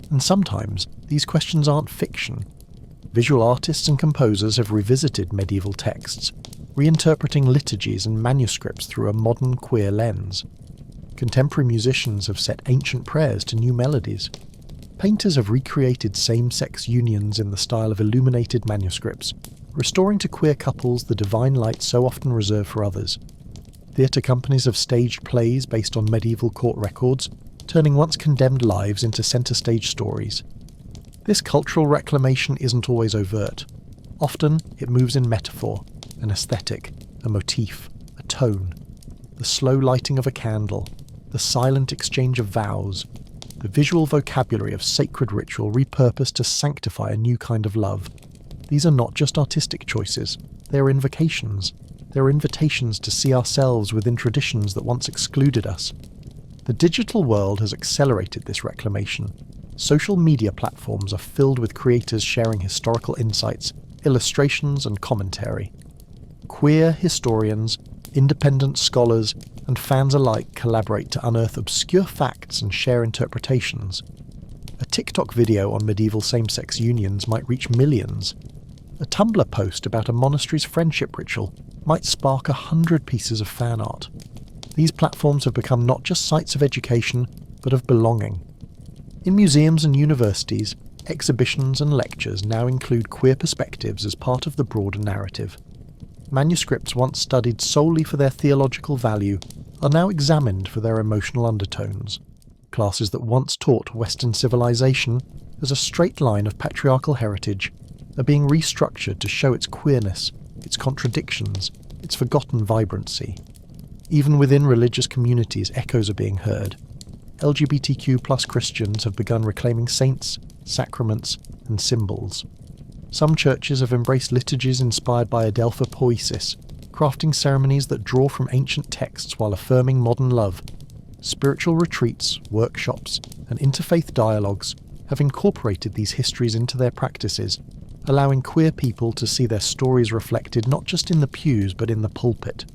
And sometimes these questions aren't fiction. Visual artists and composers have revisited medieval texts, reinterpreting liturgies and manuscripts through a modern queer lens. Contemporary musicians have set ancient prayers to new melodies. Painters have recreated same-sex unions in the style of illuminated manuscripts, restoring to queer couples the divine light so often reserved for others. Theatre companies have staged plays based on medieval court records, turning once condemned lives into centre-stage stories. This cultural reclamation isn't always overt. Often it moves in metaphor, an aesthetic, a motif, a tone. The slow lighting of a candle, the silent exchange of vows, the visual vocabulary of sacred ritual repurposed to sanctify a new kind of love. These are not just artistic choices, they are invocations. They are invitations to see ourselves within traditions that once excluded us. The digital world has accelerated this reclamation. Social media platforms are filled with creators sharing historical insights, illustrations and commentary. Queer historians, independent scholars, and fans alike collaborate to unearth obscure facts and share interpretations. A TikTok video on medieval same-sex unions might reach millions. A Tumblr post about a monastery's friendship ritual might spark 100 pieces of fan art. These platforms have become not just sites of education, but of belonging. In museums and universities, exhibitions and lectures now include queer perspectives as part of the broader narrative. Manuscripts once studied solely for their theological value are now examined for their emotional undertones. Classes that once taught Western civilization as a straight line of patriarchal heritage are being restructured to show its queerness, its contradictions, its forgotten vibrancy. Even within religious communities, echoes are being heard. LGBTQ+ Christians have begun reclaiming saints, sacraments, and symbols. Some churches have embraced liturgies inspired by Adelpha Poesis, crafting ceremonies that draw from ancient texts while affirming modern love. Spiritual retreats, workshops, and interfaith dialogues have incorporated these histories into their practices, allowing queer people to see their stories reflected not just in the pews but in the pulpit.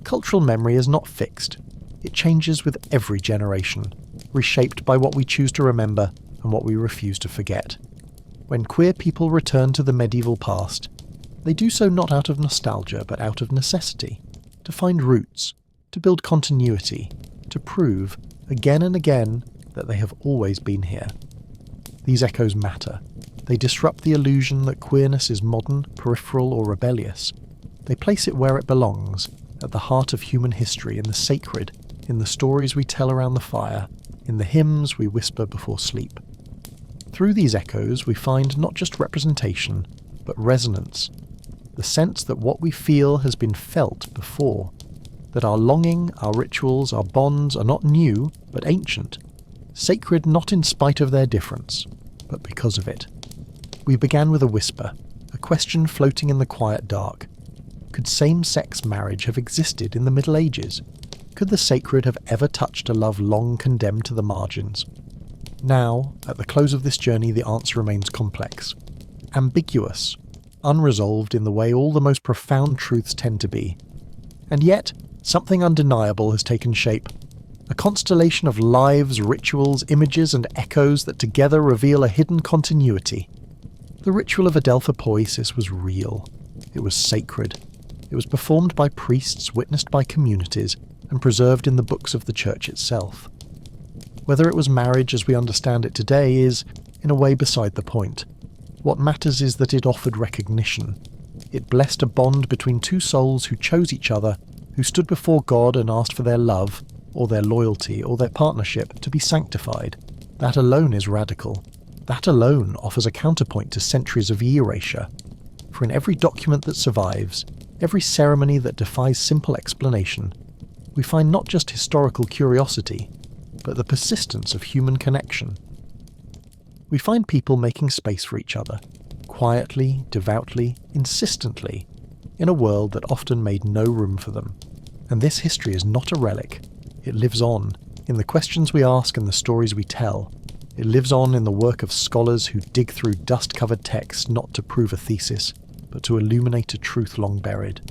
Cultural memory is not fixed. It changes with every generation, reshaped by what we choose to remember and what we refuse to forget. When queer people return to the medieval past, they do so not out of nostalgia but out of necessity, to find roots, to build continuity, to prove, again and again, that they have always been here. These echoes matter. They disrupt the illusion that queerness is modern, peripheral, or rebellious. They place it where it belongs, at the heart of human history, in the sacred, in the stories we tell around the fire, in the hymns we whisper before sleep. Through these echoes we find not just representation, but resonance, the sense that what we feel has been felt before, that our longing, our rituals, our bonds are not new, but ancient, sacred not in spite of their difference, but because of it. We began with a whisper, a question floating in the quiet dark. Could same-sex marriage have existed in the Middle Ages? Could the sacred have ever touched a love long condemned to the margins? Now, at the close of this journey, the answer remains complex, ambiguous, unresolved in the way all the most profound truths tend to be. And yet, something undeniable has taken shape. A constellation of lives, rituals, images and echoes that together reveal a hidden continuity. The ritual of Adelpha Poesis was real. It was sacred. It was performed by priests, witnessed by communities, and preserved in the books of the Church itself. Whether it was marriage as we understand it today is, in a way, beside the point. What matters is that it offered recognition. It blessed a bond between two souls who chose each other who stood before God and asked for their love, or their loyalty, or their partnership to be sanctified. That alone is radical. That alone offers a counterpoint to centuries of erasure. For in every document that survives, every ceremony that defies simple explanation, we find not just historical curiosity, but the persistence of human connection. We find people making space for each other, quietly, devoutly, insistently, in a world that often made no room for them. And this history is not a relic. It lives on, in the questions we ask and the stories we tell. It lives on in the work of scholars who dig through dust-covered texts not to prove a thesis, but to illuminate a truth long buried.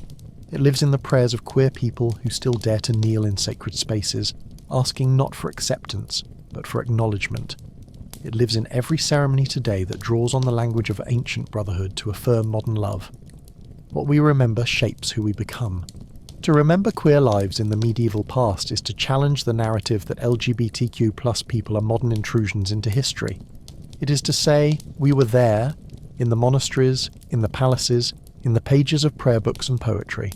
It lives in the prayers of queer people who still dare to kneel in sacred spaces, asking not for acceptance, but for acknowledgement. It lives in every ceremony today that draws on the language of ancient brotherhood to affirm modern love. What we remember shapes who we become. To remember queer lives in the medieval past is to challenge the narrative that LGBTQ+ people are modern intrusions into history. It is to say, we were there, in the monasteries, in the palaces, in the pages of prayer books and poetry.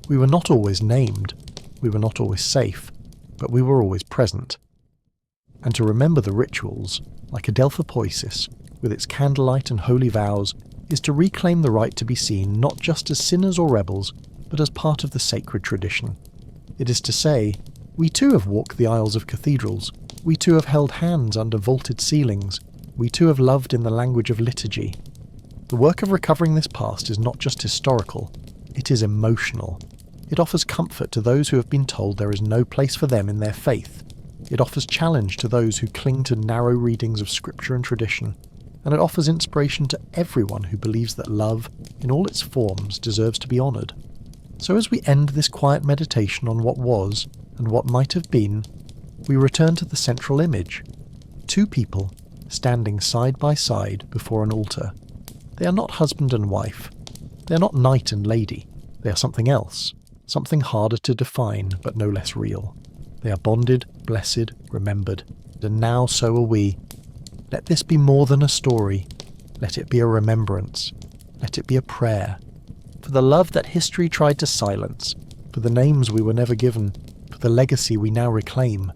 We were not always named, we were not always safe, but we were always present. And to remember the rituals, like Adelphopoiesis, with its candlelight and holy vows, is to reclaim the right to be seen not just as sinners or rebels, but as part of the sacred tradition. It is to say, we too have walked the aisles of cathedrals, we too have held hands under vaulted ceilings, we too have loved in the language of liturgy. The work of recovering this past is not just historical, it is emotional. It offers comfort to those who have been told there is no place for them in their faith. It offers challenge to those who cling to narrow readings of scripture and tradition. And it offers inspiration to everyone who believes that love, in all its forms, deserves to be honoured. So as we end this quiet meditation on what was, and what might have been, we return to the central image. Two people, standing side by side before an altar. They are not husband and wife. They are not knight and lady. They are something else, something harder to define, but no less real. They are bonded, blessed, remembered, and now so are we. Let this be more than a story. Let it be a remembrance. Let it be a prayer. For the love that history tried to silence, for the names we were never given, for the legacy we now reclaim,